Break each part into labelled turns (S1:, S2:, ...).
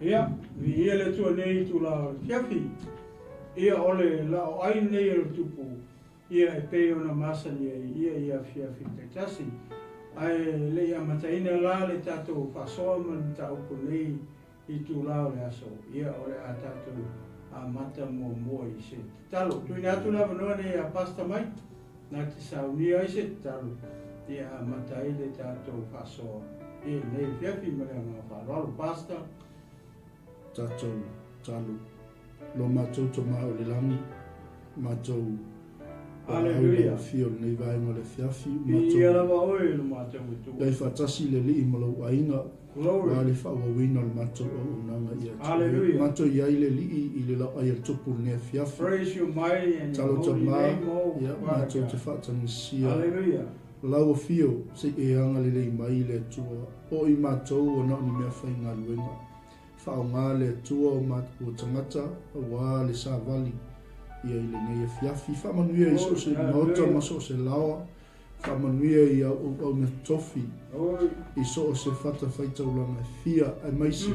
S1: Ia, ia le tua nei tu la fiafi. Ia ole LAOAI nei le tupu. Ia e peo na masani ia fiafi te tasi. Ai le ia mataina la le tatou whasoa man taupu nei I tu lao le aso. Ia ole a tatou a mata mua I se talo. Tui atu la manoa ne a pasta mai. Na te saunia I se talo. Ia a matai le tatou whasoa. Ia nei fiafi mare ngā whalalo pasta.
S2: Tatou talo. Lo mātou to mao le langi. Mātou
S1: Aleluia.
S2: Fio nei vaenga le fiafi.
S1: Ia lava oe lo mātou tu.
S2: Dai whatasi le li mo LAOAInga.
S1: Glory.
S2: Wale whawawina le mātou o unanga ia.
S1: Hallelujah.
S2: Mātou iai le li I le LAOAI al tupu ne fiafi.
S1: Praise you mighty and your
S2: Talo
S1: holy
S2: tama.
S1: name, O
S2: Ia mātou te whatani sia.
S1: Hallelujah.
S2: Lau fio se e anga le lei mai le tua. O I mātou o na ni mea whai ngā luenga. Whao ngā le tua o mātou o tangata. Wā le sāvali. Ia I le nei e fiafi. Whamanuia I so se maota ma so se lawa. Whamanuia I au me tofi. I so o se whata whaitaulanga fia ai maisi.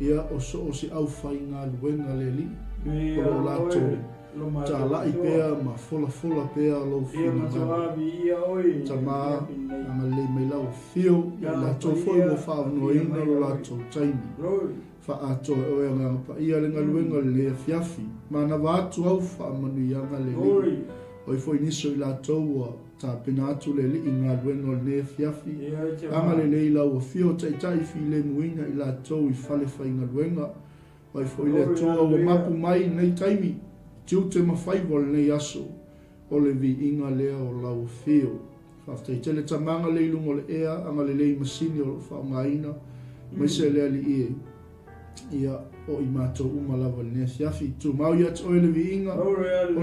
S2: Ia o so o se au whai ngā luenga le li. O lātou. Ta lai pea ma fola pea lo fia tama ama le mai lau fio la to foi mo fa no ina lo la to taimi fa ato o e nga pa ia le ngaluenga le fiafi ma na va tu au fa manu ia nga le o foi niso la to ta penatu le li ngaluenga le fiafi ama le lau fio tai fi le muina I la to I fale fa ngaluenga o foi le to o mapu mai nei taimi Tiu te mawhai wale nei aso, o le vi inga lea o lau fio. Whaftai tele tamanga leilung o le ea, anga le lei masini o whao ngaina, mai se lea li ie. Ia o I mātou umalawa le nea fiafi. Tu mau ia te oe le vi inga, o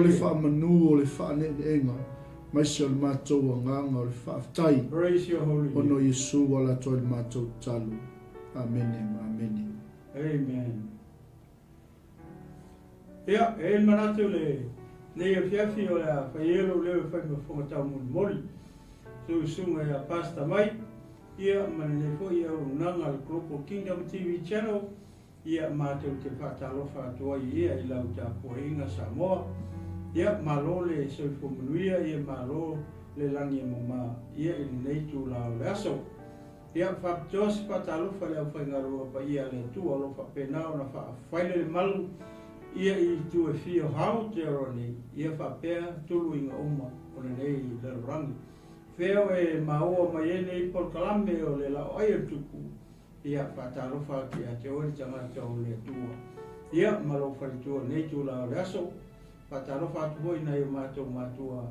S2: le wha manu, o le wha ne enga. Mai se o le mātou o nganga, o le whaftai. O no Yesu wala toi le mātou talu. Amene, amene.
S1: Amen. Ia, e manatu le nei a fiafi o le a whaielo leo whai ma whangatau mori. So sunga ia pasta mai. Ia mani ne fo ia unanga le Global Kingdom TV channel. Ia mātou te whatalofa atua ia I lau tā poinga Samoa. Ia malo le soifo manuia, ia malo le langi mama. Ia I nei tu lao le aso. Ia whaptos whatalofa leo whaingarua pa ia le tua lofa penao na whaile le malu. Ia I tu e fio hau te aroni, ia whapea tulu inga uma o le nei le rangi. Wheo e maua mai e nei polkalame o le LAOAI al tupu. Ia whatarofa ki a te ori tangata o le tua. Ia malo wharitua nei tu lao le aso. Whatarofa atu hoi nei o mātua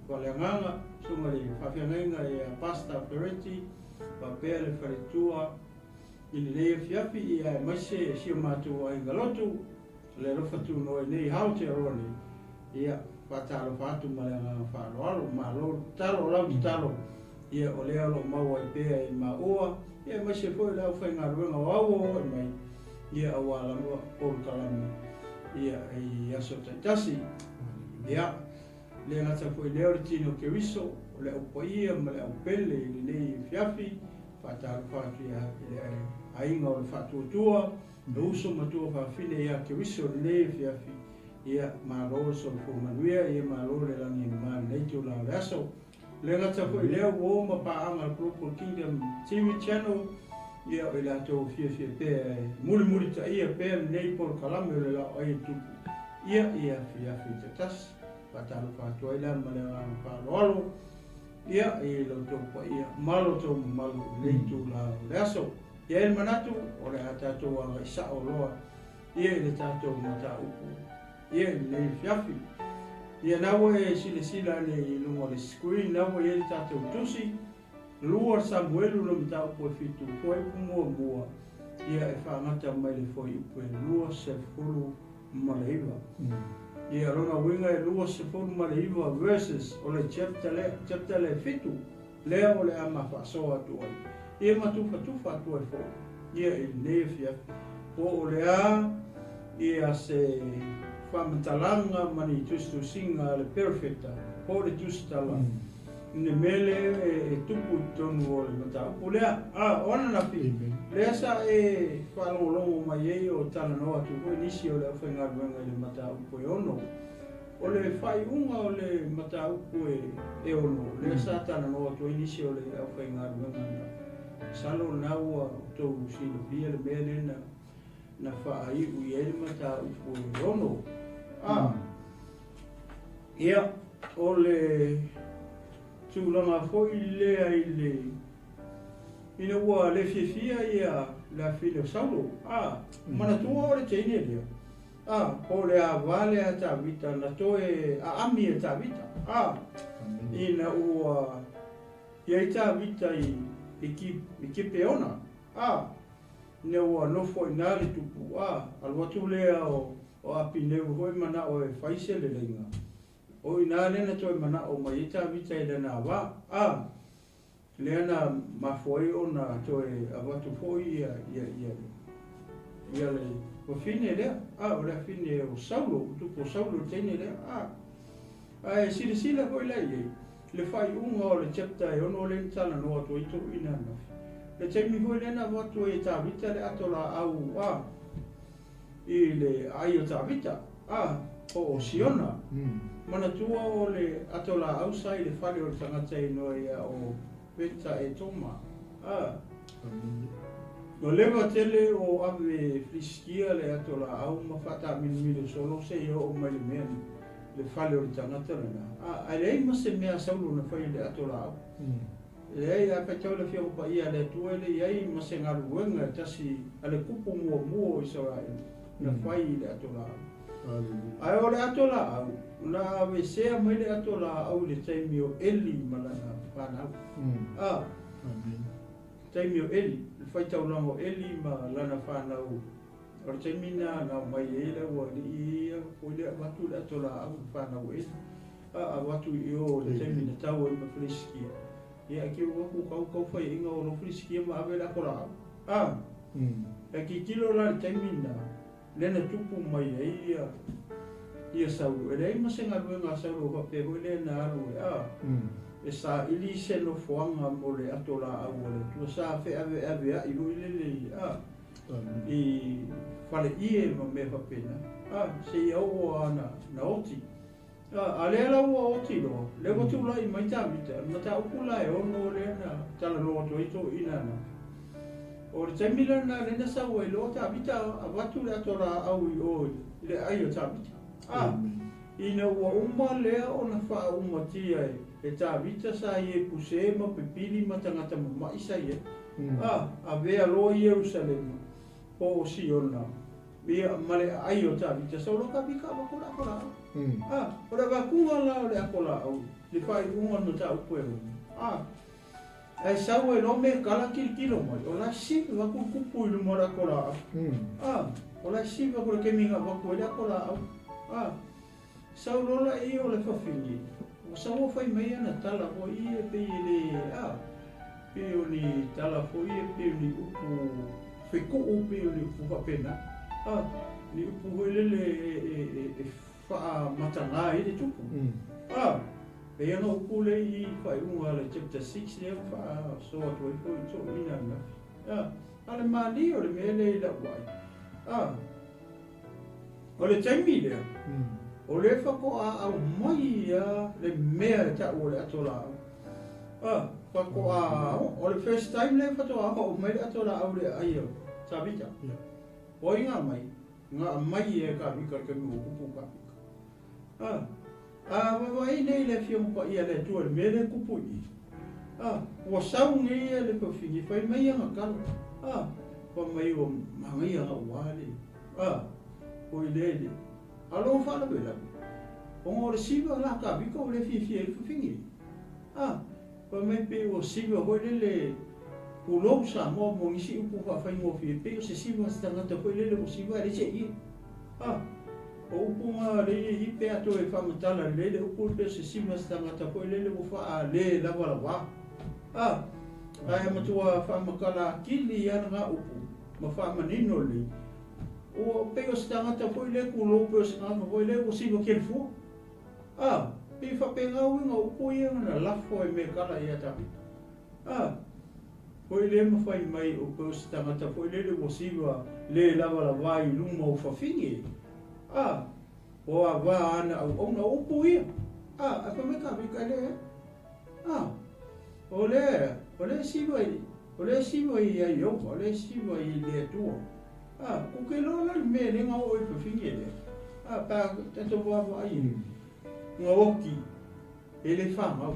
S1: waleanganga. Sunga le whawhiangainga e a pasta pereti. Whapea le wharitua. Ini nei e fiapi ia e maise e sio mātua inga lotu. Le rofa tu no nei hau te aroni. Ia patalo fatu malanga whaaloalo, malo talo lau talo. Ia o lea lo maua I pea I maua. Ia mai se foi lau whai ngā ruenga wau o mai. Ia awala mua polu kalama. Ia I aso taitasi. Ia le ngata foi leo le tino ke wiso. O le upo ia ma le upele I nei fiafi. Patalo fatu ia le ainga o le fatu tua. Le uso matua whawhine ia ke wiso le fiafi. Ia mālo so le fumanuia, ia mālo le langi maa nei tu lao le aso. Le ngata ko I leo o ma paanga Global Kingdom TV channel. Ia o le ato fia pēr, muri ta ia pēr nei por kalame o le LAOAI tupu. Ia fiafi te tas. Patalo whātua ila ma le ngā whāloalo. Ia I lo topa ia malo tō malo nei tu lao le aso. Ia e manatu o le atatou anga I sa'o loa. Ia I le tatou mata upu. Ia I nei fiafi. Ia naua e sila nei lunga le screen. Naua ia le tatou tusi. Lua Samuelu lo mata upu e fitu. Koe mua. Ia e whaangata mai le foi upu e lua se fulu maleiva. Ia rona winga e lua se fulu maleiva verses o le chapter le fitu. Lea o le ama whasoa tuai. Ia matufa atu e fo. Ia I nei fiafi. O lea ia se whamatalanga mani tustu singa le perfecta. Po le tustala. ne mele tupu tonu o le mataupu lea. Ona na fi. Lea sa whalongolongo mai o tala noa tu koe nisi o le awhaingaruenga le mataupu ono. O le whai unga o le mataupu ono. Lea sa tala noa tu nisi o le awhaingaruenga. Salo naua tau silo pia le mele na whaai ui ele mataupu ono. Ia, o le tūlanga foi lea i le ina ua le fiafia ia la filo saulo. Mana tua o le teine lea. O le a vale a tawita na toe a ami e tawita. Ina ua ia i tawita i kipe ona. Ne ua nofo i nare tupu. Alwatu lea o api neu hoi mana o e whaise le lenga. O ina lena toi mana o mai ita vita i lena awa. Lena mafoi o na toi awatu foi ia le wafine lea. O lea fine o saulo, tupo saulo teine lea. E sila hoi lea iei. Le whai unga o le chapta e ono le tana noa toi to ina nafi. Le taimi hoi lena watu e ta vita le atola au i le ai o ta vita. O siona. Mana tua o le atola ausai le whale o le tangata i noa ia o Bureta e toma. No lewa tele o ave fliskia le atola au mawhata minimile solo se i o mai le mea le whale o le tangata lana. A rei ma se mea saulo na whai le atola au. Rei a pētau le whio pa ia le tua le iei ma se ngaru wenga tasi a le kupu mua o Israel na whai le atola au. Ai o le atola au, na awe sea mai le atola au le taimi o Eli malana whanau. Taimi o Eli, le whaitau lango Eli malana whanau. O le taimi na mai e la ua li ia o le watu le atola au whanau Eli. A watu i o le taimi na tau e mawhiliskia. Ia ki o waku kau whai inga o lo whiliskia ma awe le atola au. E ki kilo la le taimi na lena tupu mai ia sauru. E rei ma se ngaruenga sauru ka pe hoi lena aru e sa ili se no foanga mo le atola au le tua sa fe ave a i hui lele i whale ie ma me whapena. Se i au ana na oti. A lea lau a oti lo. Le watu lai mai tawita. Ma ta ukula e ono lena tala loa toito ina na. O le taimila na lena sau e loa tawita a watu le atola au i oi. Le ai o tawita. Ina ua uma lea o na wha uma tia e tawita sa i e puse ma pepili ma tangata ma isa i e. A vea loa i Jerusalem o Siona. Ia male ai o tawita sa uloka bika wakula akola au. O le wakunga la o le akola au. Le whai unga no ta upu e runga. Ai sau e no me kala kilo mai. O la sipi waku kupu i lumora akola au. O la sipi waku le keminga waku e le akola au. Sau lola i o le whawhingi. O sau o whai mai ana tala o i e pe i le pe o ni tala o i e pe o ni upu wheku o pe o ni upu whapena. Ni upu hoi lele e wha matanga i le tupu. Pe ana upu le i whai unga le chapter 6 le wha soa tuai hoi to ina na. Ale mani o le mele i LAOAI. O le taimi lea. O le whako au mai le mea ta o le atola au. Whako o le first time le whatoa o mai le atola au le ai au. Tawita. O inga mai. Ngā mai e ka wika ke mua kupu ka wika. Wawai nei le whiompa ia le tua le mele kupu i. Ua saunge ia le pawhingi whai mai anga kalo. Wa mai o mangai anga wale. O i lele. Alo whala wela. O ngō le siwa la ka wika o le whiwhia i whawhingi. Wa mai pe o siwa hoi lele ulou sa mo mo ngisi upu whawhai ngō whiwhi o se siwa si tangata hoi lele o siwa le se i. O upu ngā le i pe ato e whamatala lele upu pe se siwa si tangata hoi lele o wha le lawa lawa. Ai matua whamakala kili i ana ngā upu ma whamanino le. O pe o se tangata hoi le ku lou pe o se ngā hoi le o siwa kelfua. I whapengau inga upo ia na lafo e me kala ia tabi. Hoi le mawhai mai o pau si tangata, hoi le wasiwa le lava la vai luma o whawhingi. O a wā ana au ona upo ia. A whameka vika le. O le siwa i a iopa, o le siwa i le atua. Kuke lola me le ngau o i whawhingi le. Pa tato wawa ai. Ngā oki, e le whamau.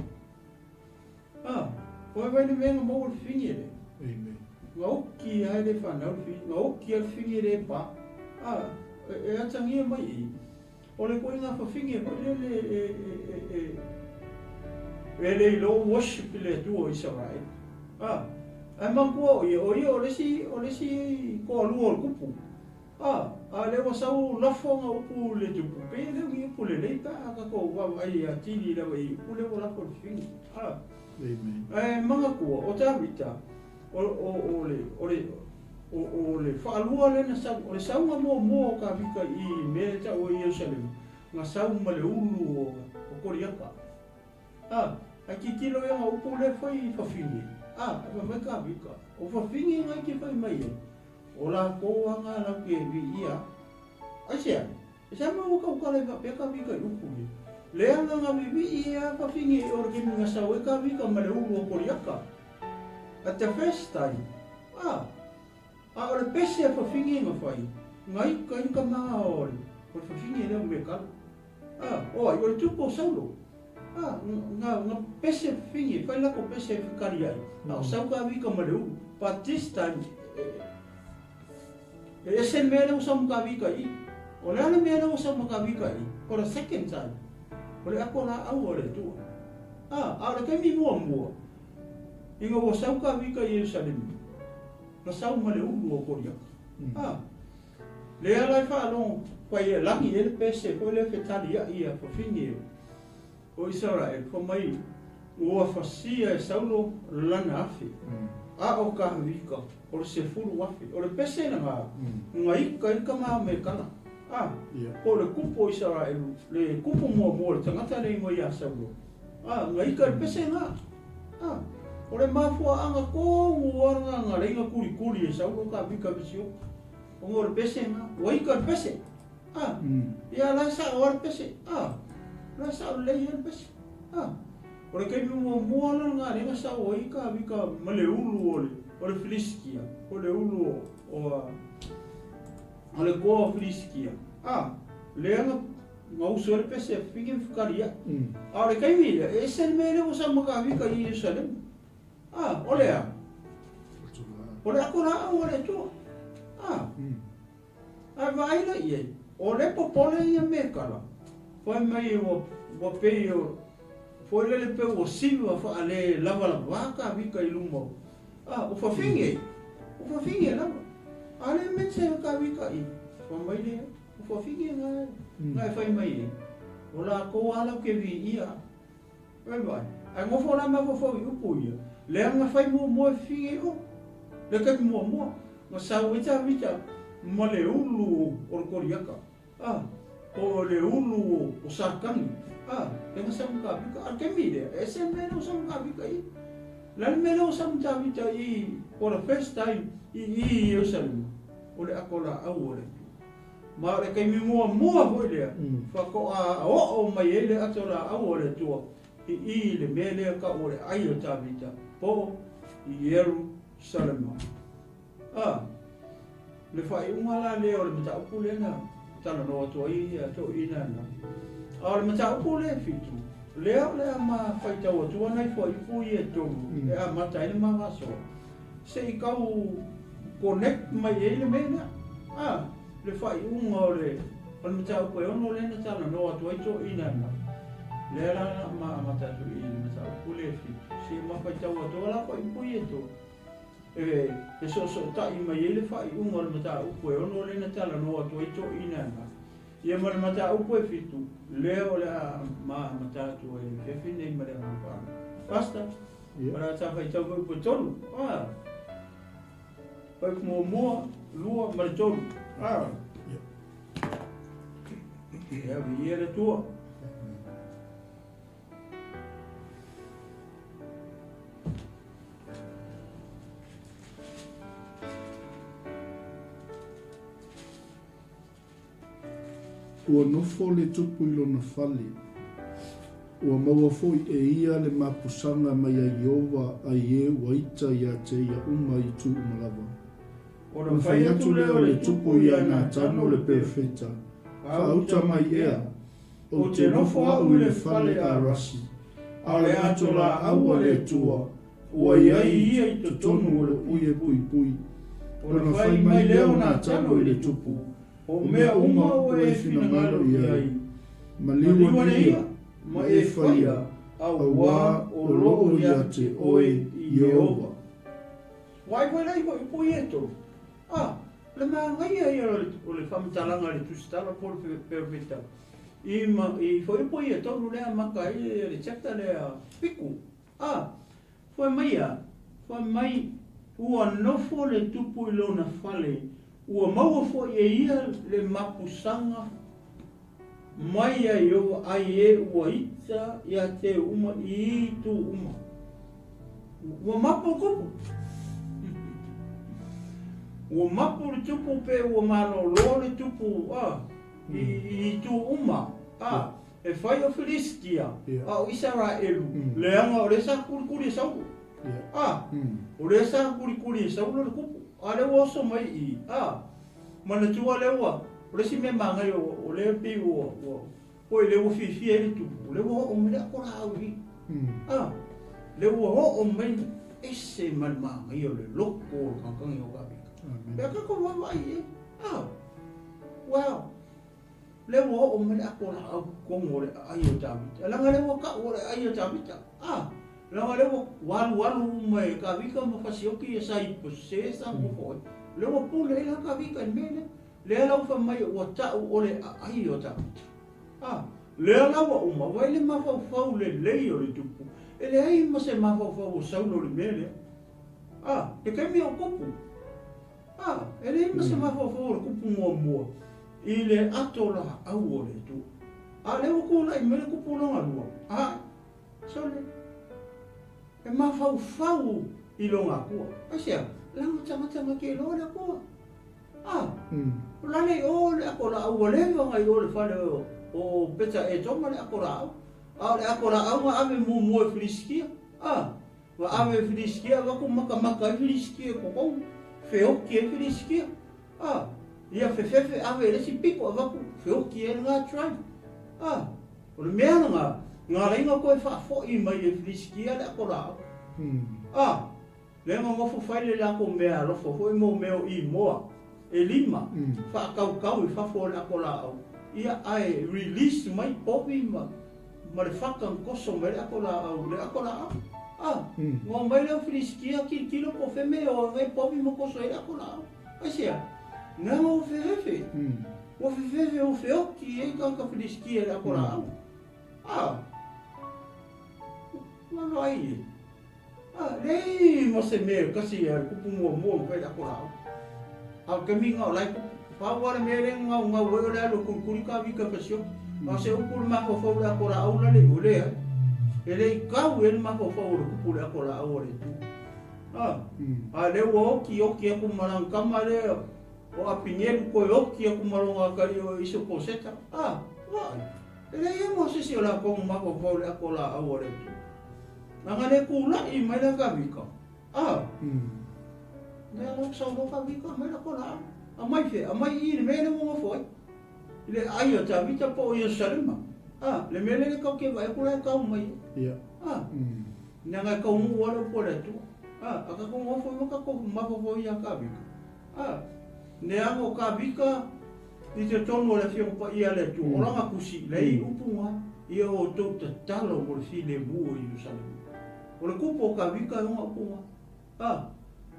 S1: Koe vai le menga mō le whingi le. Ngā oki ai le whanau, ngā oki al whingi le pa. E atangia mai i. O le koe ngā whawhingi, koe le lo worship le tua i sarai. Ai mangkua o ia, o le si koa lua o kupu. Le wasau lafonga upu le tupu pe le ui upu le leita ka ko wa ai a tini le wai upu le wala ko fingi. Manga kua o tawita o le whaalua le na sau o le saunga mo ka vika i me ta o Yerusalem nga sau ma le ulu o Koriaka. A ki kilo ia upu le whai whawhingi. Mai ka vika o whawhingi ngai ki whai mai e. O la koa ngā lau ke vi ia. Aisea, e sa mau ka le peka vika i upu i. Lea ngā vivi ia whawhingi e ora kimi ngā sau e ka vika ma le ulu o Koriaka. At the first time. O le pese a whawhingi ngā whai. Ngai ka inka maa o le. O le whawhingi e leo me kala. O ai, o le tupo saulo. Ngā pese whingi, whai lako pese whikari ai. O sau ka vika ma le ulu. But this time, e sen mele usam ka vika i. O le ale mele usam ka vika i. For the second time. O le ako la au o le tua. A le kemi mua. Inga o sau ka vika i Yerusalem. Na sau ma le ulu o Koriaka. Le alai whaalong pai e langi e le pese ko le whetali a ia whawhingi o Israel. Ko mai ua whasia e saulo lana afi. O ka vika. O le se furu wafi, o le pese na ngā ika maa me kala. O le kupo Israel, le kupo mua le tangata nei mo i a saulo. Ngā ika le pese ngā. O le mafua anga kongu waranga ngā reinga kuri e saulo ka vika visio. O ngō le pese ngā, o ika le pese. Ia lai sa o le pese. Lai sa o lei le pese. O le keimi mua ngā reinga sa o ika vika ma le ulu o le Filiskia, o le ulu o le koa o Filiskia. Leanga ngā uso le pese whingi whikaria. O le kaimi le, e sen mele o sa maka vika i Yerusalem. O lea. O le ako raa o le tua. Vaila iei. O le popole ia me kala. Whai mai o pei o, whai le pe o siwa wha le lava waka vika i lumau. O whawhingi lama. Ale mense ka vika i. Whamai le, o whawhingi ngai whai mai e. O la koa alau ke vi ia. Vai. Ai ngofo la ma fo i upu ia. Lea nga whai mua e whingi o. Le kai mua. Nga sau ita vita. Ma le ulu o Koriaka. O le ulu o Sarkangi. Le nga sau ka vika. Al ke mi le, e sen mene o sau ka vika i. Lan mele o samta vita i for the first time i Yerusalem. O le akola au o le. Ma le kai mi mua hoi lea. Whako o mai e le atora au o le tua. I le mele ka o le ai o ta vita. Po i Yerusalem. Le whai umala le o le mata upu le na. Tala no atua i ato i na. O le mata upu le fitu. Lea ma whai tau atua nei fo i pui e tongu. E a mata ele ma waso. Se I kau connect mai e le mena. Le whai unga o le. O le mata upu e ono le na tala no atua i to i na. Lea la ma mata tu i le mata upu le fitu. Se ma whai tau atua la fo I pui e tongu. E so ta I mai e le whai unga o le mata upu e ono le na tala no atua I to i na. Ia ma le mata upu e fitu. Leo le mata tu e fefi nei ma le hapana. Pasta. Para ta fai tau upu tolu. Pai mua lua ma le tolu. Ia vi ia le tua.
S2: ua nofo le tupu I lona fale. Ua maua foi ia le mapusanga mai a Iova a ie waita ia te ia uma I tu umalava. Ua whai atu leo le tupu ia ngā tano le perfeta. Whauta mai ea. O te nofo au le fale a rasi. A le ato la aua le tua. Ua iai ia I totonu o le puie pui pui. Ua whai mai leo ngā tano I le tupu. O mea uma o e finangalo iai. Ma liwa ia. Ma e whaia, au wā o loo ia te oe I Yehova. Wai rei ko I pui e tō. Le maa ngai ia o le whamitalanga le tusitala po le perfeta. I whai pui e tō lea maka I le chapta lea piku. Whai mai, ua nofo le tupu I lona whale. Ua maua fo ia le mapusanga mai a Iova ai e ua ita ia te uma I tu uma. Ua mapu kupu. Ua mapu le tupu pe ua malo lo le tupu I tu uma. E whai o Filistia o Israelu. Leanga o le sa kurikuri e saulu. O le sa kurikuri e saulu le kupu. A le oso mai I. Mana tua lewa. O le si me mangai o le pi o le o fifi e tu le o me ko la au hi le o me ese mal mangai o le loko kangang o gabi be ka ko wa mai wow le o me ko la au ko mo le ai o tabi la ngale o ka o le ai o tabi la ngale o walu me ka vika mo fasioki e sai po se sa mo foi le o pule la ka vika mele le lau fa mai o tau o le ai o tau. Le lau a uma, wai le mawhau le lei o le tupu. E le ai ma se mawhau o saulo le mele. Le kai mi o kupu. E le ai ma se mawhau o le kupu mua. I le ato la au o le tu. Le o kula I mele kupu longa lua. So le. E mawhau I longa kua. Asia, langa tanga ke lo le kua. Lane o le akora au le ngai o le fale o peta e toma le akora au le akora au ave mu Filistia wa ave Filistia wa ko maka Filistia ko ko feo ki Filistia ia fefe ave le si pico wa ko feo ki nga tribe o le mea nga ringa ko fa fo I mai Filistia le akora le nga mo fai le la ko mea lo fo mo meo I moa e lima fa kau I fa fo le akola au ia ai release mai popi ma le fakan koso mai akola au mo mai le Filistia kilo po feme o mai popi mo koso e akola au asia na o fefe o feo ki e ka Filistia le akola au ma vai lei mo se me kasi kupu mo vai akola au kami ngau lai pa wala mere ngau wele lo kurikuri ka vika pasio ma se ukul ma ko fo la kora au la le ole ele ka wel ma ko fo lo kupul akora au le tu le wo ki ku malang kamare o apinyen ko ki ku malonga kali o iso poseta wa ele ye mo se si la ko ma ko fo la kora au le tu ngale kula I mai la ka vika ne lo so lo ka vika mai la kora amai I le mele mo foi le ai o ta vita po I Salima le mele le ka ke vai kula ka mai nga ka mo wala po le tu aka ko mo foi mo ka ko ma po ia ka vika ne amo ka vika I te tono le fio pa ia le tu oranga kusi le I upunga I o to te talo mo le file mu I Salima o le kupo ka vika nga upunga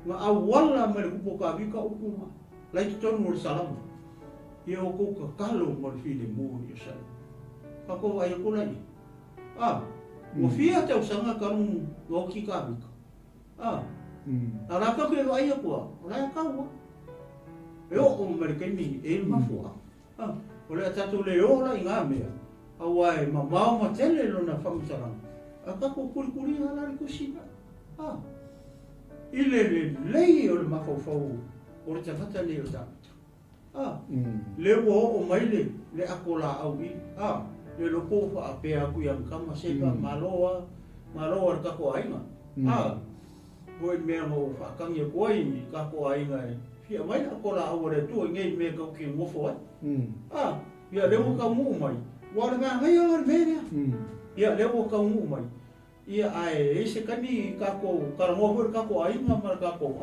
S2: nga awala me le kupo ka vika upunga lai te tonu o salamu. Ia o kou kalo mo le file mo I salamu. Kako ai o kula I. Ua fia te usanga karu o ki ka vika. A raka ke ai o kua. O lai a kaua. E o Amerikani e mafua. O le tatu le ola I ngā mea. A wai mamao ma tele lo na whamutaranga. A kako kurikuri halari kusina. I le lei o le mafau o le tangata le o tāpita.
S1: le wo o mai le akola au i le lopo fa ape aku yang kama sepa maloa ka ko ainga ko me mo fa kang ye koi ka ko ainga fia mai akola au le tu ngai me ka ki mo fo ya le wo ka mu mai wa le ngai o le me ya le wo ka mu mai ia ai ese kani ka ko karamo ka ko ainga mar ka ko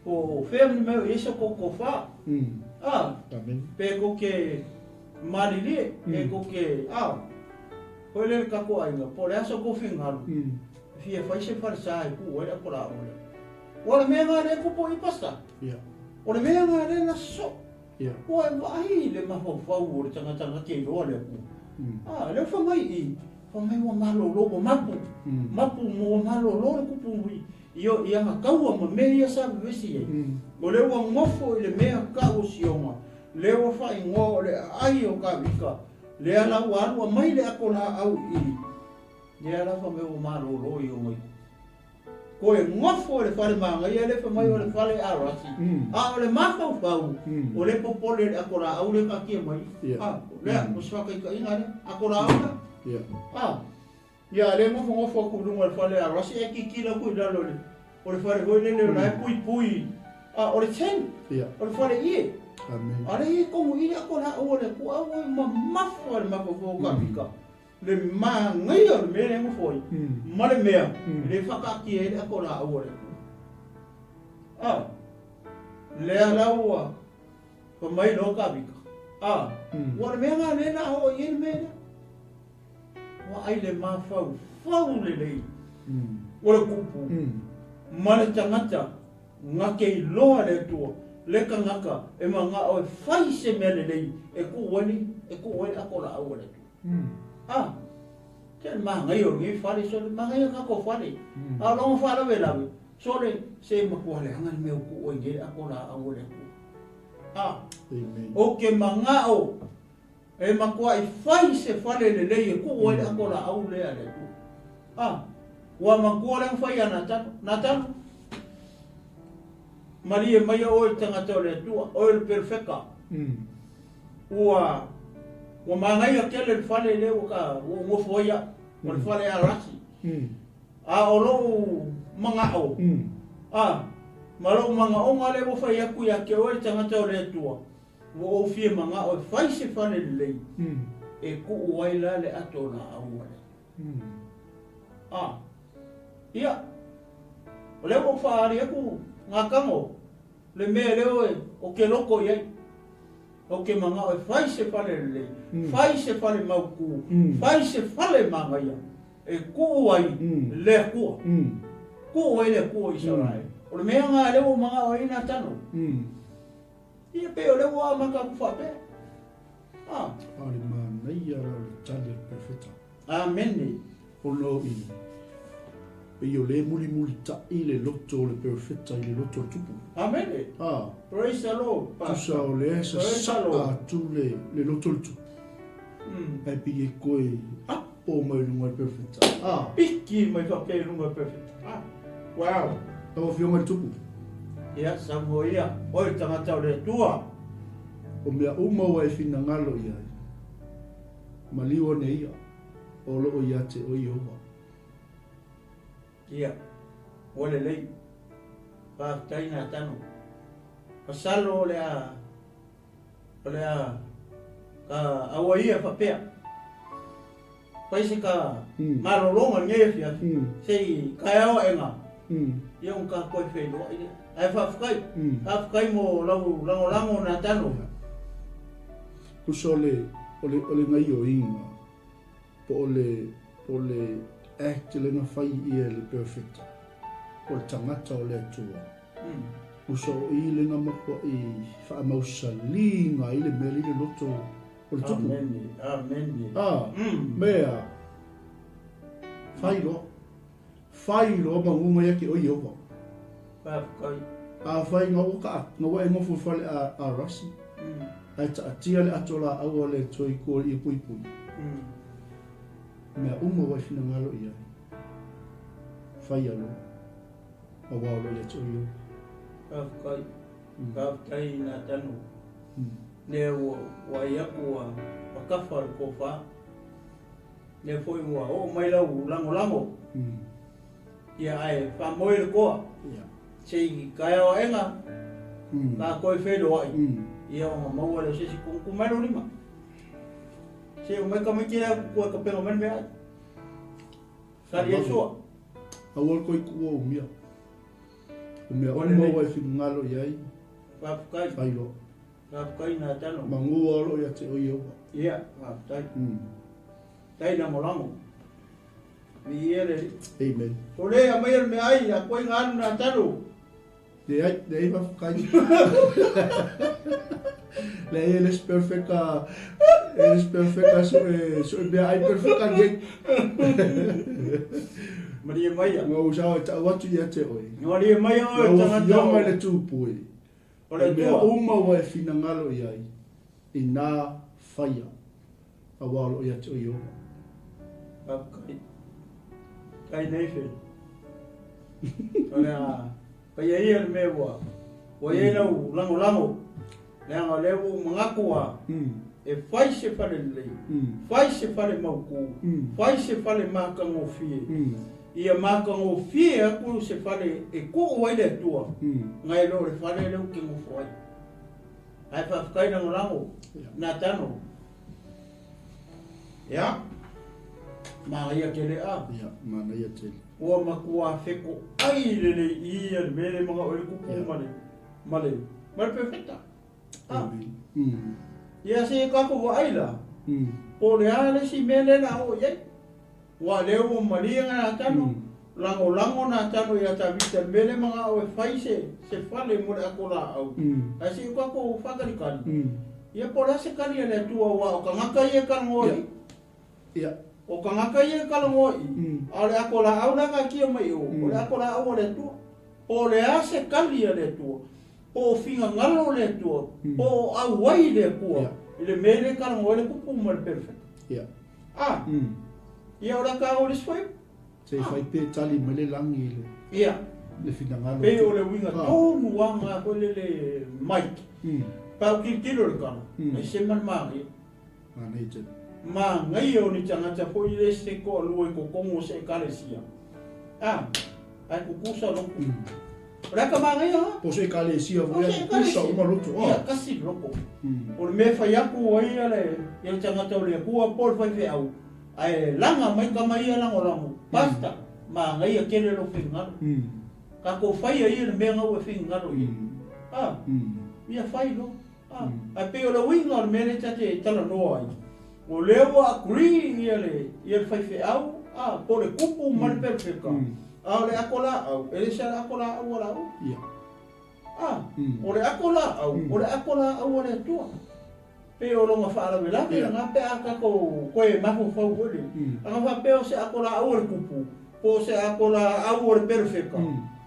S1: ko family me ese ko fa pe ko ke marili pe ko ke ko le ka ko ainga por eso ko fingalu fia fai se farsa ku ora por ahora ora me nga le ko po i pasta ora me nga le na so ko vai le ma fo ora tanga ke ro le ku le fa mai i fa mai wa malo lo mapu mo malo lo ku pu io ia makau ma me ia sa vesi o le wa mofo le me ka o sioma le wa fa ingo le ai o ka vika le ala wa mai le akola au i le ala fa me o malo lo i o mai ko e mofo le fa le manga ia le fa mai o le fa le arasi o le mafau fau o le popole le akola au le ka ki mai le o sa ka ina akola au ya le mo fo ku lunga fa le arasi e ki kila ku da lo le o le fare go le na pui o le chen o le fare ie
S2: amen
S1: ale ko mo ia ko la o le ku au ma fo le ma fo ka bika le ma ngai o me le mo fo ma le mea le fa ka ki e ko la o le le ala o ko mai lo ka bika o le mea le na o ie me wa ai le ma fau le o le kupu male tangata ngake loa le tua le kangaka e manga o fai se mele lei e ku wani akola au le tu ke ma ngai o ngi fale so le ma ngai ka ko fale lo fale vela so le se ma ko le hanga me ku o ngi akola au le tu o ke manga o e ma ko ai fai se fale le lei e ku wani akola au le tu wa mangkuang fai natan Maria Maya o tanga tole tu o perfecta wa mangai aquele fale le o ka o mo foia o fale arasi o lo manga o malo manga o ngale o fai aku ya ke o tanga tole tu o fie manga o fai se fale le e ku o waila le atona au ia o le mo faari aku ngakango le me le o ke loko ye o ke manga o fai se fale le fai se fale mauku fai se fale manga ia e ku ai le ku ai le ku i sarai o le me nga le o manga o ina tano ia pe o le wa maka ku fa pe
S2: ale man ia ra tale perfecta
S1: amen
S2: o no i io le muli ta ile lotto le perfetta ile lotto tupu
S1: amen praise the lord
S2: tu sa o le sa tu le lotto tu e pi koi o mai lunga perfetta
S1: piki mai fa pe lunga perfetta wow
S2: o fio mai tupu
S1: ia sa mo ia o tanga tau le tua
S2: o mea uma wa e fina ngalo ia maliwa ne ia o lo o ia te o i hoa
S1: ia ole lei pa taina tano pasalo le ka awaia fa pe paise ka marolonga ngefia sei kaio enga ia un ka koi fe do ai fa fkai mo lango na tano
S2: kusole ole ngai o inga po ole actually na fai ia le perfect o tangata o le tua uso i le nga mako i fa mausalinga i le meli le loto o le tupu
S1: amen
S2: mea fai lo ma unga yake o iopa fai nga uka nga wa ngofo fale a rasi ai ta atia le atola au le toi ko i pui mea wa fina ngalo ia fai alo a wao le toi
S1: kai na tanu ne wa ia ko kafa ko fa ne foi o mai lau lango ia ai fa moi ko sei kai o enga ka ko fedo ai ia o mau le se ku mai no lima se o mai ka mai kira ko ka pelo men me sari eso
S2: awal ko ku o mia o mau ai fin ngalo iai
S1: pa kai
S2: failo
S1: pa kai na tano
S2: mangu olo ia te o yo
S1: ia pa tai tai na molamo ni ele
S2: amen
S1: so le a mai me ai a ko ngalo na tano
S2: de ai pa kai le ele es perfecta so be ai perfecta ge
S1: Maria Maya.
S2: Ngau sao ta watu ia te oi.
S1: Maria Maya o tanga
S2: tau. Ngau mai le TUPU.
S1: Ora
S2: mea uma wa fina ngalo iai. I nā whaia. A walo ia te oi o.
S1: Kai nei whi. Ora, kai ia me wa. Wa ia nau lango. Leanga lewo mangakua. E whai se whare lei. Whai se whare mauku. Whai se whare mākango fie. Ia mākango fie aku se whare e ko wai le tua. Ngai lo le whare leu ki ngofo ai. Ai whawhkai na ngorango. Nā tano. Ia. Maa ia kele a.
S2: Ia, mana ia tele.
S1: Ua makua wheko ai lele ia le mele mga oi kupu male. Male perfecta. Ia se kako wa ai la. Po le ale si mele na o iei. Wa leo maria na tano. Lango na tano ia ta vita mele mga o fai se fale mo ako la au. Ai se kako whakari kani. Ia po la se kani le tua wa o kangaka ia kanngoi.
S2: Ia.
S1: O kangaka ia kanngoi. Ale ako la au na ka kia mai o. O le ako la au le tua. O le ase kali le tua. O finga ngalo le tua. O au wai le kua. Ile mele kanngoi le kupu mo le perfect.
S2: Ia.
S1: Ah. Ia ora ka o le swai.
S2: Se fai pe tali mele langi le.
S1: Ia.
S2: Le fina ngalo.
S1: Pe o le winga tonu wanga ko le Mike. Pa ki tiro le kana. E se man mangi.
S2: Mana i te.
S1: Ma ngai o ni tangata po i le se ko lue ko kongo se kalesia. Ah. Ai ku kusa loko. Raka mangai ha?
S2: Po se kalesia vo ia kusa uma loko.
S1: Ia kasi loko. O le me fai aku o ia le ia tangata o le kua por fai fe au. Ai langa mai ka mai lango. Pasta. Ma ngai a kele lo finga. Ka ko fai ia le me ngau finga lo ia. Ah. Ia fai lo. Ah. Ai pe o le winga o me le tate tala no ai. O leo agree ia le fai fe au. Ah, po le kupu mal perfecta. Ah, le akola au. Ele se akola au ora au.
S2: Ia.
S1: Ah. O le akola au. O le akola au ora tua. Pe o longa whaara wela, pe nga pe aka ko koe mahu whau ori. Anga wha pe o se akola au ori kupu, po se akola au ori perfecta.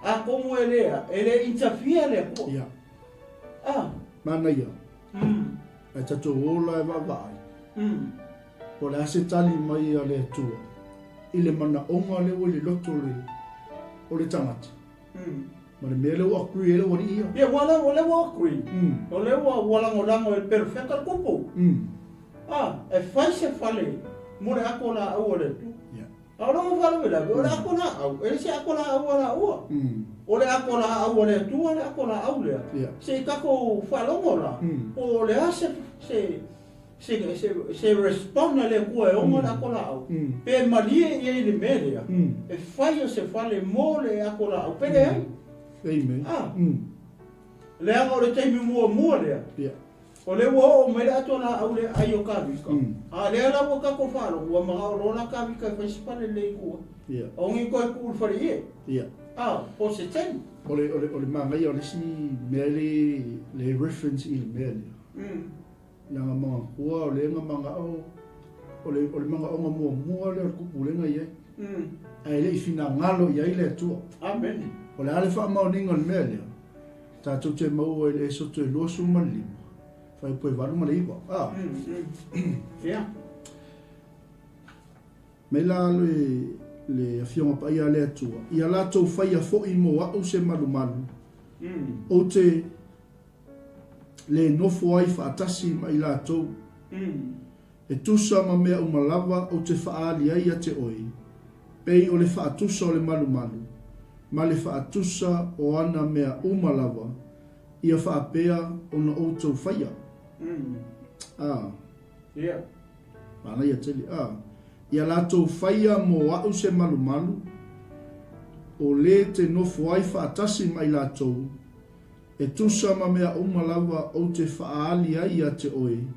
S1: A komo ele interfere le ko.
S2: Ia.
S1: Ah.
S2: Mana ia. Ai tato ola e wawai. O le ase tali mai a le tua. I le mana onga le o le loto o le tangata. Ma le mele o akui ele wari ia.
S1: Ia wala o akui. O le walango e perfecta kupu. Ah, e fai se fale. Mo le akola au le tu.
S2: Ia.
S1: A ora mo fale vela, o le akola au. Ele se akola au ora ua. O le akola au le tu, o le akola au le. Se kako falongo la. O le ase se responde le kua e onga la akola au. Pe malie ia i le melea. E fai o se fale mo le akola au. Pere ai.
S2: Amen.
S1: Ah. Le anga o le teimi mua lea.
S2: Ia.
S1: O le ua o mele ato na au le ai o kawika. A le ala mo kako falo. Ua mga o lona kawika e fai sipale le kua.
S2: Ia.
S1: O ngi koe kul fari ie.
S2: Ia.
S1: Ah, o se teni.
S2: O le mangai o le si mele le reference i le mele. Nanga mga kua o le nga mga o le mga onga mua le o kupu le nga iei. Ai le i fina ngalo iei le atua.
S1: Amen.
S2: O le ale wha mao ninga le mea lea. Tātou te mau e soto e losu malima. Whai poe waru ma le iwa. Ah.
S1: Ia.
S2: Me la le awhionga pa ia le atua. Ia lātou whai a fo i mo au se malu. O te le nofo ai whaatasi mai lātou. E tusa ma mea umalava o te whaali ai a te oi. Pei o le whaatusa o le malu malu. Ma le whaatusa o ana mea umalava. Ia whaapea o na outou whaia.
S1: Yeah.
S2: Mana ia teli. Ia lātou whaia mo au se malu malu. O le te nofo ai whaatasi mai lātou. E tusa ma mea umalava o te whaali ai a te oi.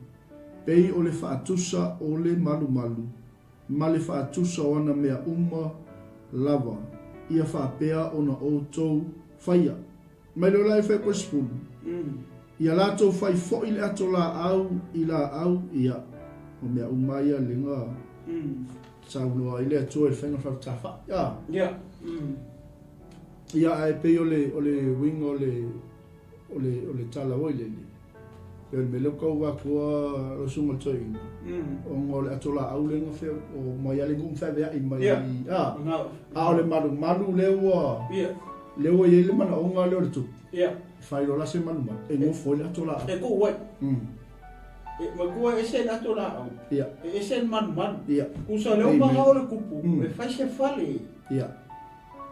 S2: Pei o le whaatusa o le malu malu. Ma le whaatusa o ana mea umalava. Ia whaapea o na outou whaia. Mai lo lai whai koe spulu. Ia lātou whai fo i le ato la au i la au ia. O mea umaia linga. Saunua i le ato e whenga whau tawha.
S1: Yeah.
S2: Ia ai pei o le wing o le tala oi le li. Pei me leo kau wakua o sunga toi. O ngā le ato la au le ngā wheo. O mai ale ngung whai vea i mai. O le malu malu leo. Leo i ele mana o ngā leo le tupu. Whai rola se malu malu. E ngō fo le ato la au.
S1: E ko wai. Ma kua e sen ato la au. E sen malu malu. Kusa leo mga o le kupu. E whai se whale.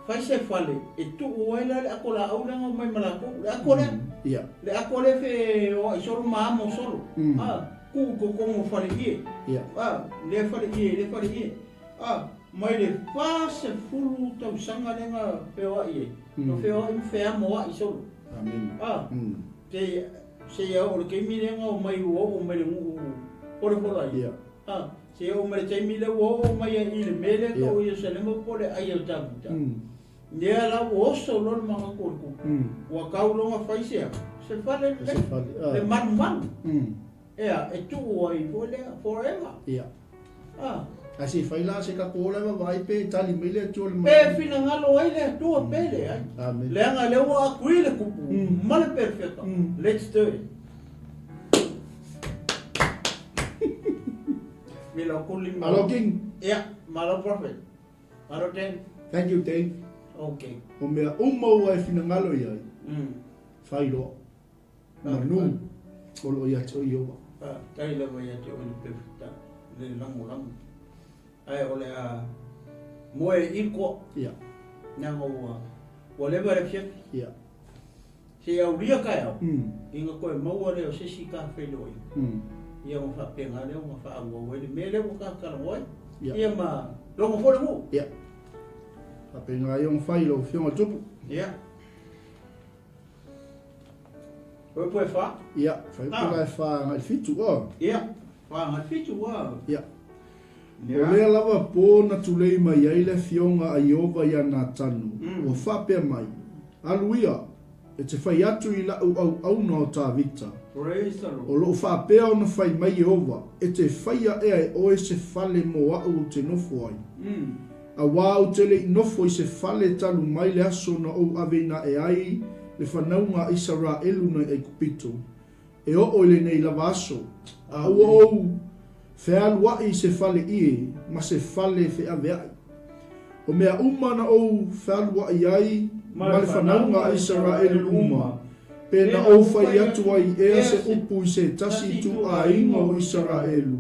S1: Fai se fale e tu uela le akola au langa mai malako le akole le akole fe o isoro mamo solo ku mo fale ie le fale ie mai le fase fulu tau sanga lenga pewa ie no feo in fea mo isoro amen te se ia o ke mi lenga o mai o mai mu por ia se o mai te mi le o mai ile mele ko ia se le mo pole ai o tabuta Nea la oso lor mga kurku. Wakau lo nga faisea. Se fale le man. E tu ai forever. Asi faila se ka kola ma vai pe tali mele tu le. Pe fina ngalo ai le tu pele ai. Le nga le wa akui le kupu. Mal perfecto. Let's do it. Milo kulim.
S2: Malo king.
S1: Malo prophet. Malo ten.
S2: Thank you, Dave.
S1: Okay.
S2: O mea umau ai fina ngalo iai. Whairo. Manu. Olo ia te oi owa.
S1: Tai lewa ia te oi perfecta. Le lango. Ai ole a moe iko. Nanga o lewa re fiat. Se au ria kai au. Inga koe maua leo se si ka wheloi. Ia mo wha penga leo mo wha aua wele. Me leo ka kala wai. Ia ma longo fore mo. Tapi ngai yung fai lo fiong tupu. Koe fa? Fai koe fa ngai fitu o. Fa ngai fitu o. O lea lava po na tulei mai ai le fionga a Iova ia nā tanu. O whapea mai. Aluia, e te whai atu i lau au no tā vita. O lo whapea o na whai mai Iova, e te whaia ea e oe se whale mo au te nofo ai. A wāu tele i nofo i se whale talu mai le aso na ou avena e ai le whanaunga i 𝚟𝚑𝚍𝚎 na e kupito. E o le nei lava aso. A ua ou whealua i se whale ie ma se whale whea veai. O mea uma na ou whealua i ai ma le whanaunga i 𝚟𝚑𝚎 uma. Pena ou whai atu ai ea se upu i se tasi tu a ingo i 𝚟𝚑𝚎.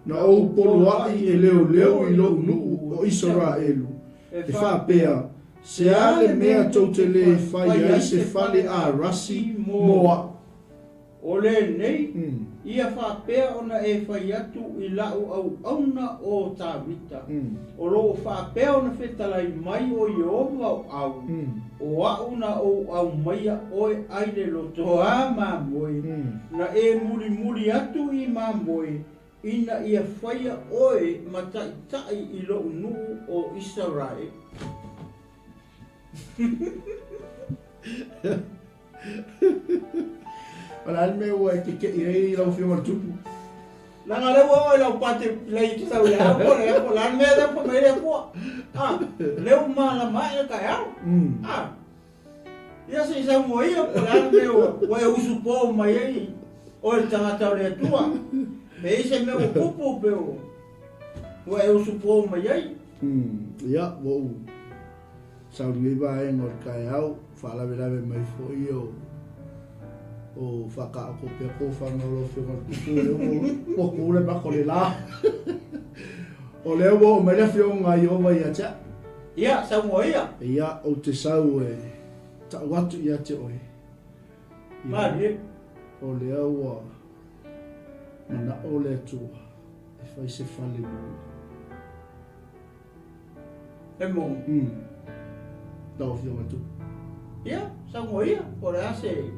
S1: Na ou polo ai e leo i lo nuu o 𝚟𝚑𝚎. E whapea, se ale mea tautele whai ai se whale a rasi moa. O le nei, ia whapea ona e whai atu i lau au auna o tā vita. O lo whapea ona whetalai mai o Iova au. O auna o au maia oe aile loto a mamoi. Na e muri atu i mamoi. Ina ia whaia oe matai i lo nuu o 𝚟𝚑𝚎. Wala me ua e ke i rei lau whionga tupu. Langa lewa oe lau pate lei ki tau lea po lea po. Lana mea da po mea lea po. Leo maa la maa e kai au. Ia se isa mo ia po lana mea ua e usu po mai ei. Oe tangata o lea tua. Me ese me o kupu peo. Ua e usu po mai ei. Ia, wau. Sauri iwa e ngor kai au. Whalawe mai fo i o.
S2: o whaka ako pe ko whanau whiunga tupu o kule bako le la. O leo o mele whiunga i owa ia tia.
S1: Ia, sau mo ia.
S2: Ia o te sau e ta watu ia te oe.
S1: Mari.
S2: O leo o mana o le tua e whai se whale mo.
S1: E mo.
S2: Tau whiunga tu.
S1: Ia, sau mo ia. O le ase.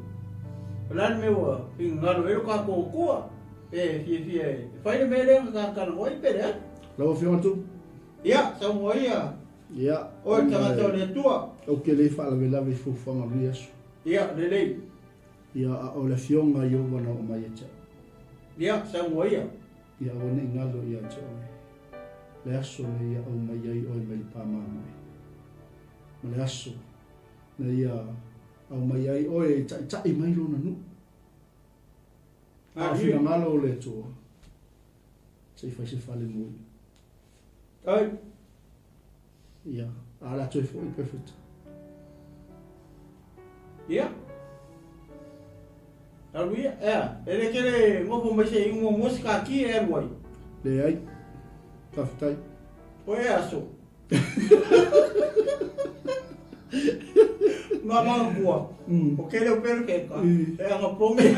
S1: Lan me wa ngaro e ka ko ko e fie fai le mele ka ngoi pere.
S2: Lau whiunga tu.
S1: Ia, sau mo ia.
S2: Ia.
S1: O tanga to le tua.
S2: O ke le whaala me lawe fufanga riasu.
S1: Ia, le.
S2: Ia a o le whiunga i owa na o mai ata.
S1: Ia, sau mo ia.
S2: Ia o ne ngalo ia te oe. Le aso le ia o mai ai oe mai pāmāmai. Ma le aso le ia au mai ai oe tai mai lona nu. A whina ngalo le toa. Se whai se whale mui.
S1: Ai.
S2: Ia, a la toi fwoi perfect.
S1: Ia. Alwia, ele kere ngofo mai se ingo mosika ki e wai.
S2: Le ai, kawhitai.
S1: O e aso. Ngā mga kua. O kere o pere keka. E anga ponge.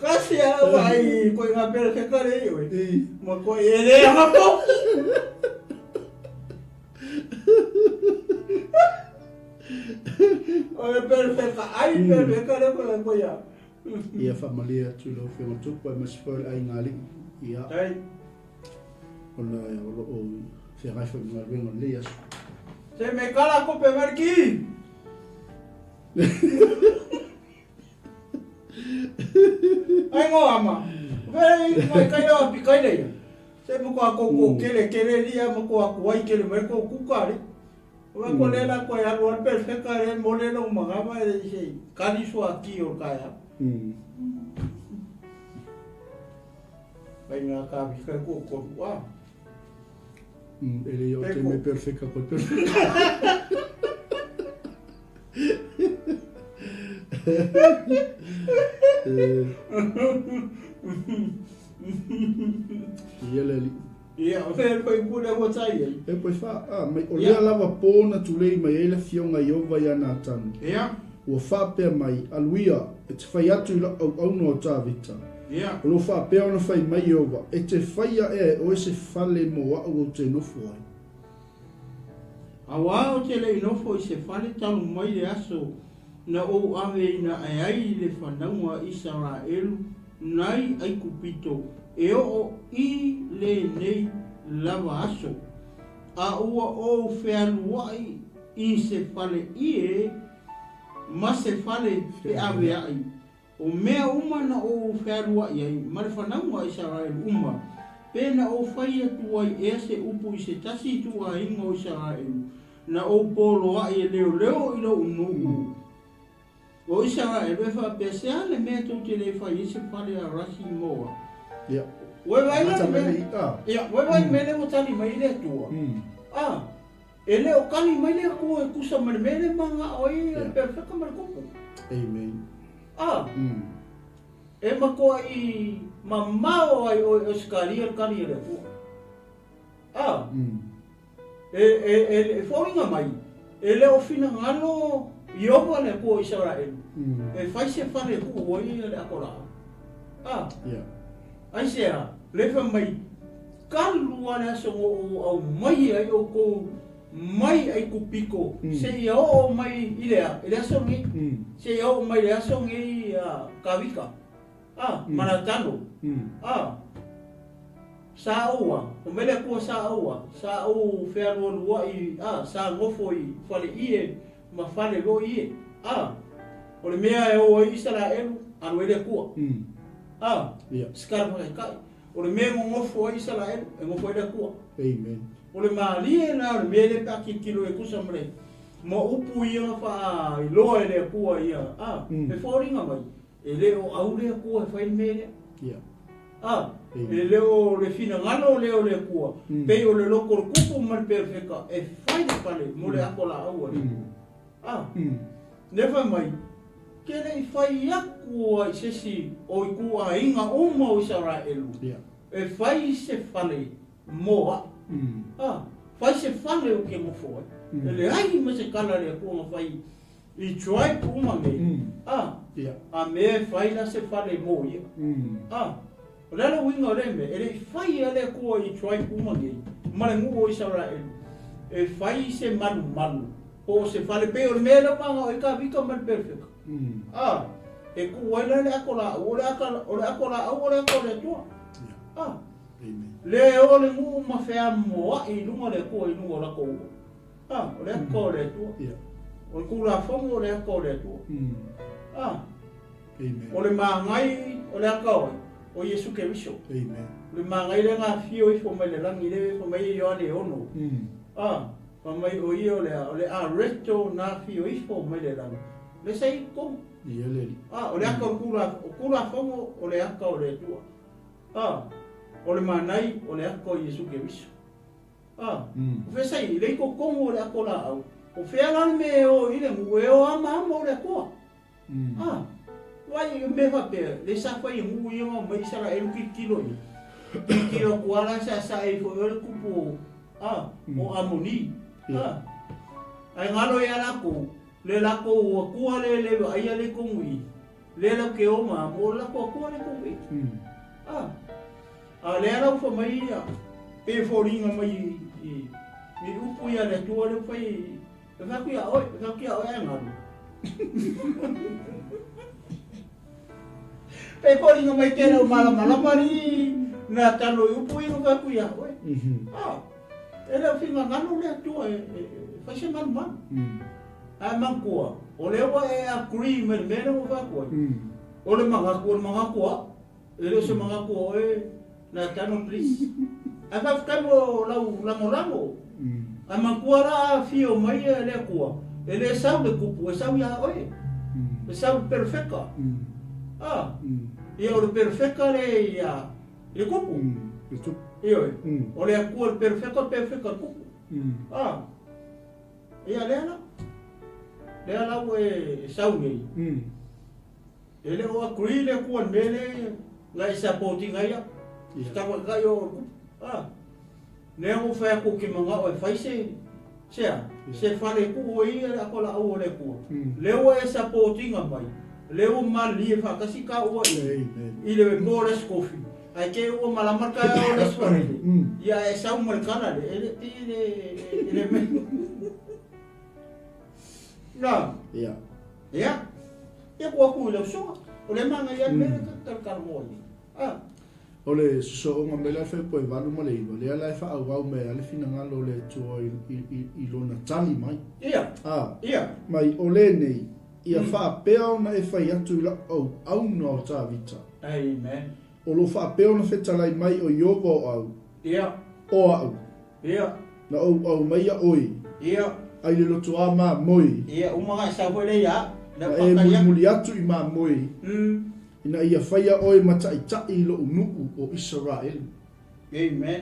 S1: Kasi a wai, koe ngā pere keka rei oi. Ma koe e re anga ponge. O e pere keka, ai pere keka re koe ia.
S2: Ia whamalia tu lo whiunga tupu e masipole ai ngāli. Ia.
S1: Ai.
S2: Ona e olo o whiangai whai mga ruenga le aso.
S1: Se me kala ko pe marki. Ai ngo ama. Vei mai kai o pi kai nei. Se mo ko kele ria mo ko ai kele mai ko kukari. Wa ko le la ko ya ro perfect re mo le no mga ba e sei. Kali so aki o kaya. Vai nga ka bi kai ko wa.
S2: Ele eu te me perfeita com perfeita. E ele ali.
S1: Ia, foi pura botai.
S2: E pois fa, mas olha lava pona tu lei mai ele fionga iova ia na tanu.
S1: Ia.
S2: O fa pe mai aluia, e te fai atu au no tavita.
S1: Ia.
S2: O lo fa pe ona fai mai iova, e te fai e o ese fale mo o te nofo ai.
S1: Awa o te le nofo i se fale tanu mai le aso na o ave na ai le whanaunga Israelu nai ai kupito e o i le nei lava aso. A ua o whealuai i se fale i ma se fale pe ave ai. O mea uma na o whealuai ai, ma le whanaunga Israelu uma. Pena o whai atu ai e se upu i se tasi tu a ingo Israelu. Na o polo ai e leo i lo unuku. O Israelu e wha pesea le mea tau te le whai i se whare a rasi moa.
S2: Ia.
S1: Wai vai
S2: Mata
S1: na
S2: mele
S1: me.
S2: ita.
S1: Ia, wai vai mele o tali mai le tua. E le o kali mai le kua e kusa mele mele manga oi e perfecta mele kupu.
S2: Amen.
S1: E makoa i mamao ai o skari o kali le kua. E fōinga mai. E le o fina ngano i opa le kua Israelu. E fai se whare kua oi le akora.
S2: Ia.
S1: Ai sea, lewa mai kalua le aso o mai ai o ko mai ai ku piko. Se ia o mai i le aso ngi. Se ia o mai le aso ngi kawika. Manatano. Sa ua, o mele kua sa ua. Sa u whearua lua i, sa ngofo i whale ie, ma whale lo ie. O le mea e o Israelu, anu ele kua. Skara whale kai. O le mea ngofo i Israelu, e ngofo ele kua.
S2: Amen.
S1: O le maalie na o le mea le paki kilo e kusa mre. Mo upu ia wha i loa ele kua ia. E whoringa mai. E le o au le kua e whai mele. e leo le fina ngalo leo le kua pe o le loko le kupu mal perfeka e fai le pale mo le akola au never mai kele I fai aku ai sesi o I kua inga uma o 𝚟𝚑𝚍𝚎 e fai se fale moa fai se fale o ke mo foi ele ai ma se kala le kua fai I try kuma me a me fai la se fale mo ia o lalo winga le me ele fai ale kua I try kuma me ma le ngu o 𝚟𝚑𝚍𝚎 e fai se manu manu o se fale pe o me le manga o ka vika mal perfect e ku wala le akola o le akola o le akola tua le o le ngu ma fea mo I lunga le ko I lunga la ko o le akola tua o ku la fongo o le akola tua o le mangai o le akola o Yesu Keriso le mangai le nga fio I fo mai le langi le fo mai yo ale ono pa mai o io le resto na fio I fo mai le langi le sei kom o le aka o kura fongo o le aka o le tua o le manai o le aka o Yesu Keriso o fe sei le ko kongo o le aka la au o fe ala me o ile ngue o ama o le koa wai me va pe le sa fai ngu yo mai sala e kilo kilo kuala sa e fo le kupu o amoni ai ngalo ya la ko le la ko o kua le ai le kongui le la ke o ma mo la ko kua le kongui le ala fo mai pe fo ringa mai ni upu ya le tua le fai fa ku ya oi ngalo pe fo ringa mai ke no mala mari na talo upu I fa ku ya oi ele finga ngalo le tua fa se man mangkua o le wa e agree me no va ko o le manga ko ele se manga ko na tano please ava kamo la moramo mangkua ra fio mai le ko ele sa le kupu sa ya oi sa perfecta e o perfecta le ya le kupu io o le ko perfecta kupu e ale le ala we sauni ele o agree le ko mele la supporting aya sta ko ga yo ne o fa ko ki manga o fa se fa le ku o I la ko la o le ku le o supporting mai le o mali fa ka si ka o I le mo le skofi ai ke o mala marka o le skofi ya e sa mo kana le ele me e ko ku le so o le manga ya me ka karmoni
S2: o le so nga mela fe po va no male le ala fa au me ale fina ngalo le tuo I lona tali mai mai o le nei ia fa pe ona e fa atu la au no ta vita
S1: amen
S2: o lo fa pe ona fe tala mai o yogo au o au na o mai ya oi ai le lotu a ma moi
S1: o mga sa fo le ya
S2: na e muli atu I ma moi ina ia faia oi matai lo unu o Israel
S1: amen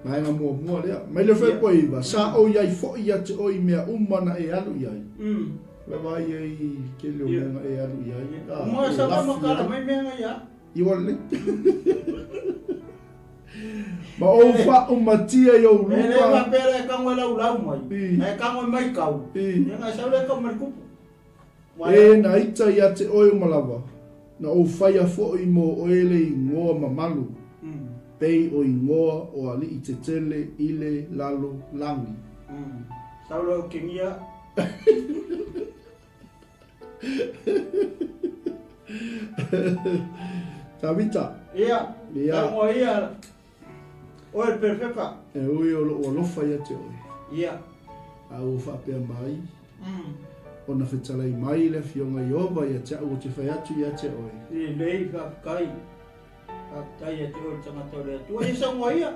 S2: mai nga mo le mai le fe ko iba sa o ia fo ia te oi mea umana e alu ia le vai e ke le nga e alu ia
S1: mo sa ma kala mai me nga ia
S2: I wale ma o fa o matia yo
S1: lupa ele va pere ka ngwa la mai e ka ngwa mai kau nga sa le ka mai kupu
S2: na ita ia te oi malava na o faia fo I mo o ele ngoa mamalu pei o ngoa o ali I te tele ile lalo langi
S1: saulo kingia
S2: Tabita
S1: ia mo ia o el perfecta
S2: e o lo faia te oi
S1: ia
S2: a o fa pe mai ona fetalai mai le fionga Iova ia te o te whai atu ia te oi.
S1: I lei ka kai. Ka kai e te oi tangata rea. Tua e sangoa ia.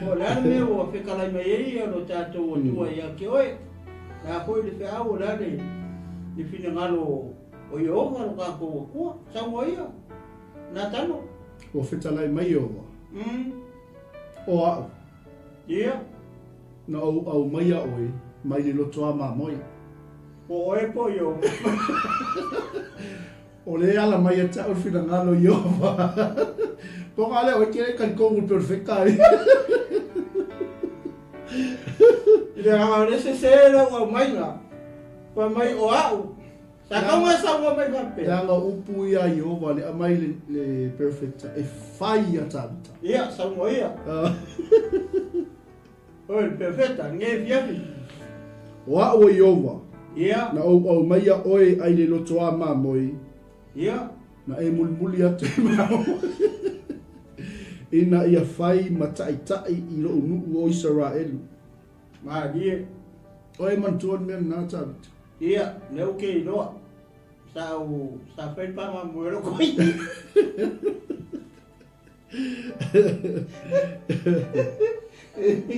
S1: Ko lana me o whekalai mai e ia no tātou o tua ia ke oi. Nā koe le whea au lane. I whina ngalo o Iova no kā kua kua. Sangoa ia. Nā tano.
S2: o whetalai mai owa. O au.
S1: Ia.
S2: Na au mai a oi, mai le loto a mamoi.
S1: O e po yo.
S2: O le ala mai a tau whina ngalo i owa. Po ngale o kere karikongu perfecta ai.
S1: Ile nga rese sera o mai nga. Pa mai o au. Sa kaunga sa o mai pape.
S2: Nga upu ia i owa le amai le perfecta. E whai a tawita.
S1: Ia, sa mo ia. Oi, perfecta, nge fiafi.
S2: O au i owa.
S1: Ia.
S2: Na au mai a oi ai le loto a mamoi.
S1: Ia.
S2: Na e mulmuli atu mau. Ina ia whai matai i lo unu o Israelu.
S1: Ma die.
S2: Oi mantuan mea nā tawita.
S1: Ia, leo ke i loa. Sa whai pa ma muero koi.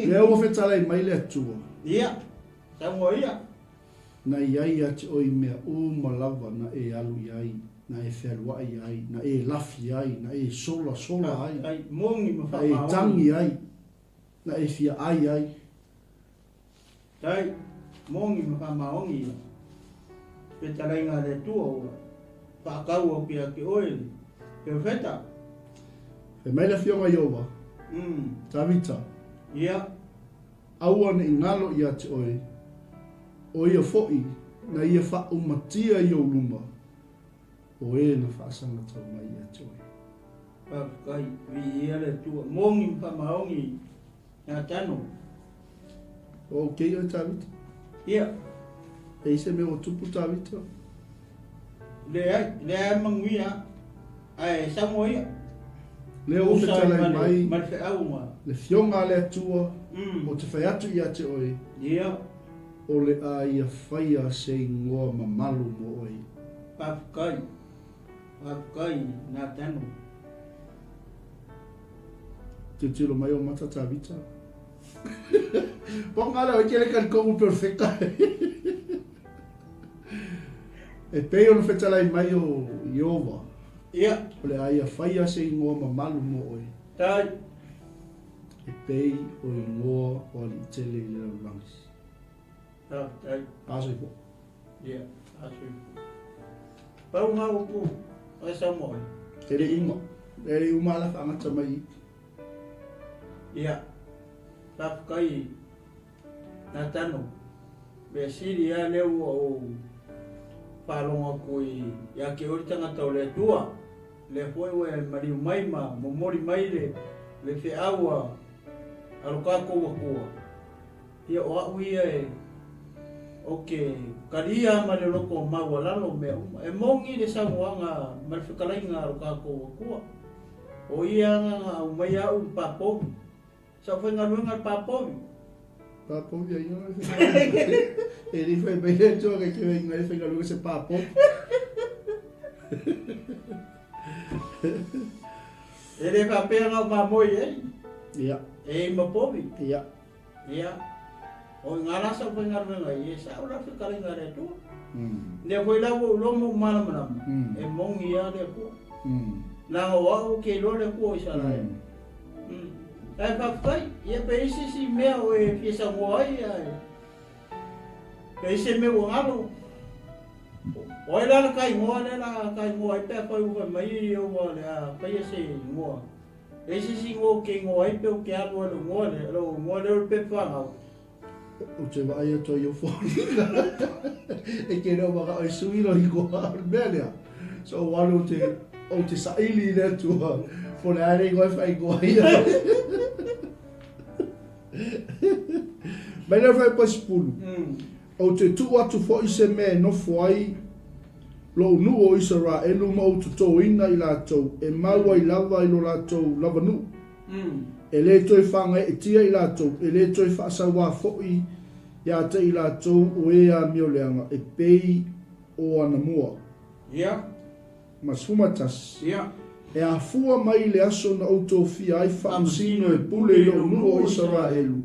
S2: Leo o whetalai mai le atua.
S1: Ia, sa mo ia.
S2: Na iai ati oi mea malawa na e alu iai, na e wherua iai, na e lafi ai, na e sola ai,
S1: Ai, mongi ma
S2: na e tangi ai, na e fia ai.
S1: Tai, mongi ma whamaongi ia. Petalai ngā le tua ua. Whakau au pia ki oele. Perfecta.
S2: He mai le fionga iowa, tawita.
S1: Ia.
S2: Aua ne ingalo i ati oi, o ia fo'i, na ia wha umatia i o luma, o e na whaasanga tau mai i ati oi.
S1: Pakai, vi ia le tua. Mongi ma whamaongi. Ngā tano.
S2: O kei o tawita.
S1: Ia.
S2: E se me o tupu tawita.
S1: Le ai manguia. Ai, sa mo ia.
S2: Leo o whetalai mai,
S1: Mal fe au ma.
S2: le fionga le atua, o te whai atu i ate oi,
S1: Ia.
S2: o le a ia whaia se ingoa mamalu mo oi.
S1: Pakai. Pakai, ngā tano.
S2: Te tiro mai o mata tawita. Pongale o kere kan kongu perfecta. E pei ono whetalai mai o Iowa,
S1: Ia.
S2: o le a ia whaia se ingoa mamalu mo oi.
S1: Tai.
S2: E pei o ingoa o li tele i le rangis.
S1: Tai.
S2: Aso i po.
S1: Ia. Asu. Pau ngā upu. Ai sa mo.
S2: Ere uma ala whaangata mai.
S1: Ia. Pakai. Ngā tano. Be siri a leu o whalonga kui. Ia ke ori tangata o le tua. Le foi we mariu mai ma. Momori mai le fe aua. Alokako wa kua. Ia o au ia e. Oke. Karia ma le loko maua lalo mea. E mongi le sanguanga. Malfikalai ngā alokako wa kua. O ia ngā au mai au papovi. Sa foi ngā luenga papovi.
S2: Papovi a iona. E li fai bai le toa ke kei ngai fai ngā luenga se papovi.
S1: E le whapea ngā mamoi e.
S2: Ia.
S1: E mapovi.
S2: Ia.
S1: Ia. O ngā rasa foi ngā luenga i e sa ura whikalai ngā re tua. Ne foi lau lomo malamanama. E mongi ia le kua. Nā o au ke lo le kua i sa lai. Ai papai, ia pe isi si mea o e fiesa moai ai. Pe isi me o ngalo. O e lana kai moa le la kai moa i pe pai uwa mai i o moa le a pai ese moa. Pe isi si ngō ke ngō i pe o ke alo alo moa le, alo moa le o pe whangau.
S2: O te wa aia toi o whoni. E ke reo waka o suiro i koa mea lea. So wano o te saili le tua. Po le are ngoi whai koa ia. Mai na whai pasipulu. O te tu atu fo i se mea nofo ai lo nu o Israelu ma o tuto ina i lātou e maua i lava i lo lātou lava nu. E le toi whanga e tia i lātou, e le toi whaasawa fo i ia te i lātou o e a mioleanga e pei o ana mua.
S1: Ia.
S2: Mas fumatas.
S1: Ia.
S2: E a fua mai le aso na autofia ai whaamsino e pule lo nu o Israelu.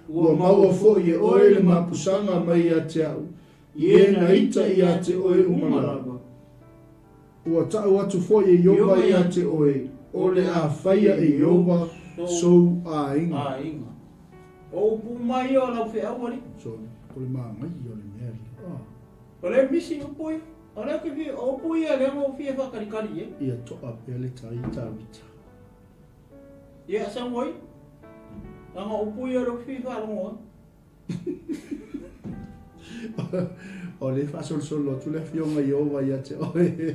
S2: Ua maua fo i e oe le mapusanga mai a te au. I e na ita i a te oe umalava. Ua tau atu fo i e yoga i a te oe. o le a whaia e Iowa sou a inga.
S1: A inga. O pu mai o lau whi awari.
S2: So, o le maa ngai o le mea li.
S1: O le misi o pui. O le ke vi o pui a le mo fi e whakarikari e.
S2: Ia toa pia le tai tāwita.
S1: Ia sa ngoi. Anga o pui a lo fi wharongoa.
S2: O le whasol tu le fionga Iowa ia te oe.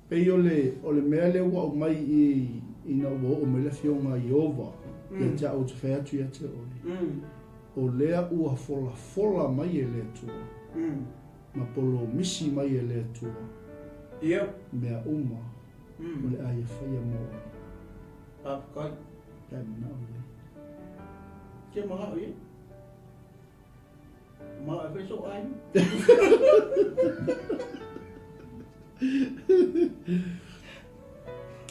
S2: Pei o le mea le ua o mai i na ua o me le fionga Iowa. Ia te au te whea ia te oe. O lea ua fola mai e le tua. Ma polo misi mai e le tua.
S1: Ia.
S2: Mea uma. O le aia whaia moa.
S1: Papai.
S2: Pea mana o le.
S1: Ke maha o ia. Ma e so ai.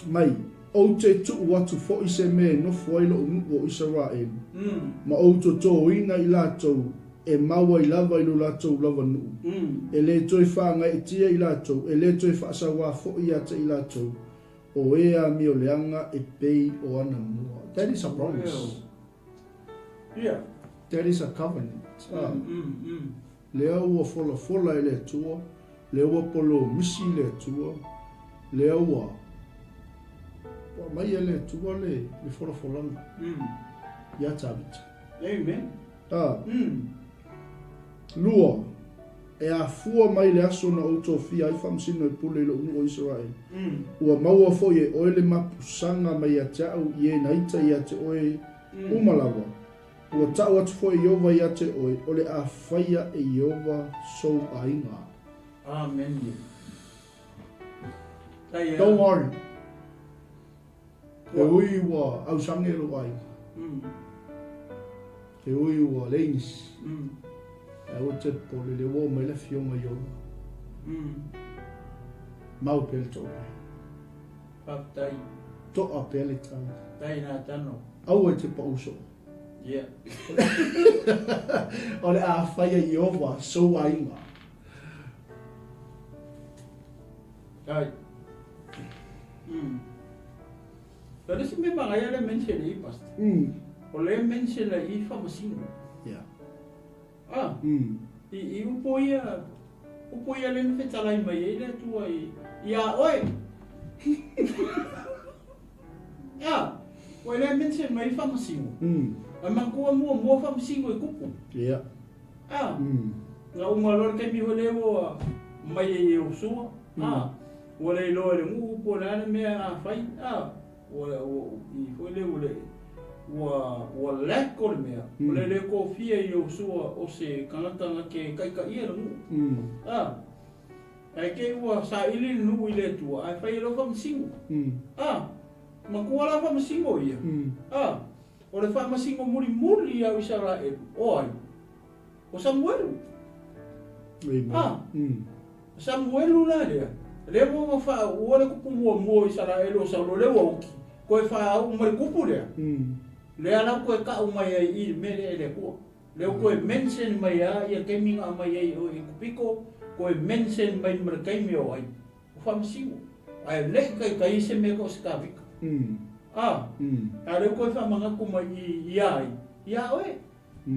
S2: Mai, o te tuu atu fo i se me no foi lo o Israel. Ma o to to ina i latou e maua i lava i lo latou lava nu. E le toi whanga i tia i latou, e le toi whaasawa fo i ata i latou. O ea mi o leanga e pei o ana mua. That is a promise.
S1: Yeah.
S2: That is a covenant. Lea ua fola e le tua, lea ua polo misi le tua, lea ua mai e le tua le folanga. Ia tāwita.
S1: Amen.
S2: Lua, e a fua mai le aso na outo fia i whamsino i pule i lo unu o Israel. Ua maua fo i e oe le mapusanga mai a te au i e naita i a te oe umalawa. Ua tau atu fo i Iowa i a te oe, o le a whaia e Iowa sou a inga.
S1: Amen.
S2: Don't worry. Ke ui ua au sange lo ai. Ke ui ua leinis. E o te pole le wo me le fionga Iowa. Mau pele tō ai.
S1: Papai.
S2: Toa pele tau.
S1: Tai nā tano.
S2: Au e te pauso.
S1: Yeah.
S2: O le a whaia Iowa sou a inga.
S1: Ai. Pero si me magaya le mention i past. O le mention le i famasino.
S2: Yeah.
S1: I upoia le mfetalai mai e le tua i a oi. O le mention mai famasino. A mangkua mua famasino i kupu.
S2: Yeah.
S1: Nga umalor ke mi hole o mai e usua. O le lo le ngu po na mea a fai. O i hole o le wa leko le mea. O le ko fia i usua o se kanatanga ke kaika ia le ngu. Ai ke ua sa ili nu i le tua. Ai fai lo famasino. Mangkua la famasino ia. O le whaamasingo muri au Israel. Oi. O Samuelu. Samuelu la lea. Lea mo wha ua le kupu mua Israel o Saulo le wauki. Koe wha au mai kupu lea. Lea lau koe ka au mai ai i mele e le kua. Leo koe mention mai a ia keminga mai ai o i kupiko. Koe mention mai marakaimi o ai. O whaamasingo. Ai le kai se me ko skavika. Ale koe wha manga kuma i ai. Ia oe.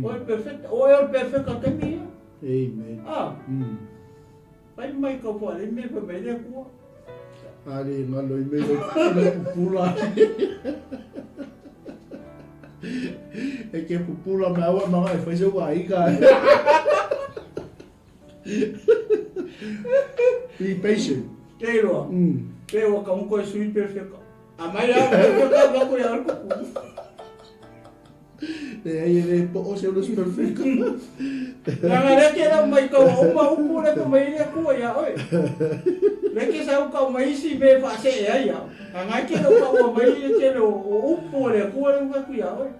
S1: Oe perfect. Oe o perfect a kemi ia.
S2: Amen.
S1: Pai mai ka wha le me pa mai le kua.
S2: Ale ngalo i me pupula. E ke pupula me awa manga e whaise ua ika. Be patient.
S1: Kei roa. Kei roa ka unko e sui perfect. A mai a perfect ko ia ko.
S2: Le po o se unos perfect.
S1: Nga le ke la mai ka uma upu le ko mai le ko ia oi. Le ke sa ka mai si me fa se ia. Nga ke lo ka mai le ke lo upu le ko le ko ia oi.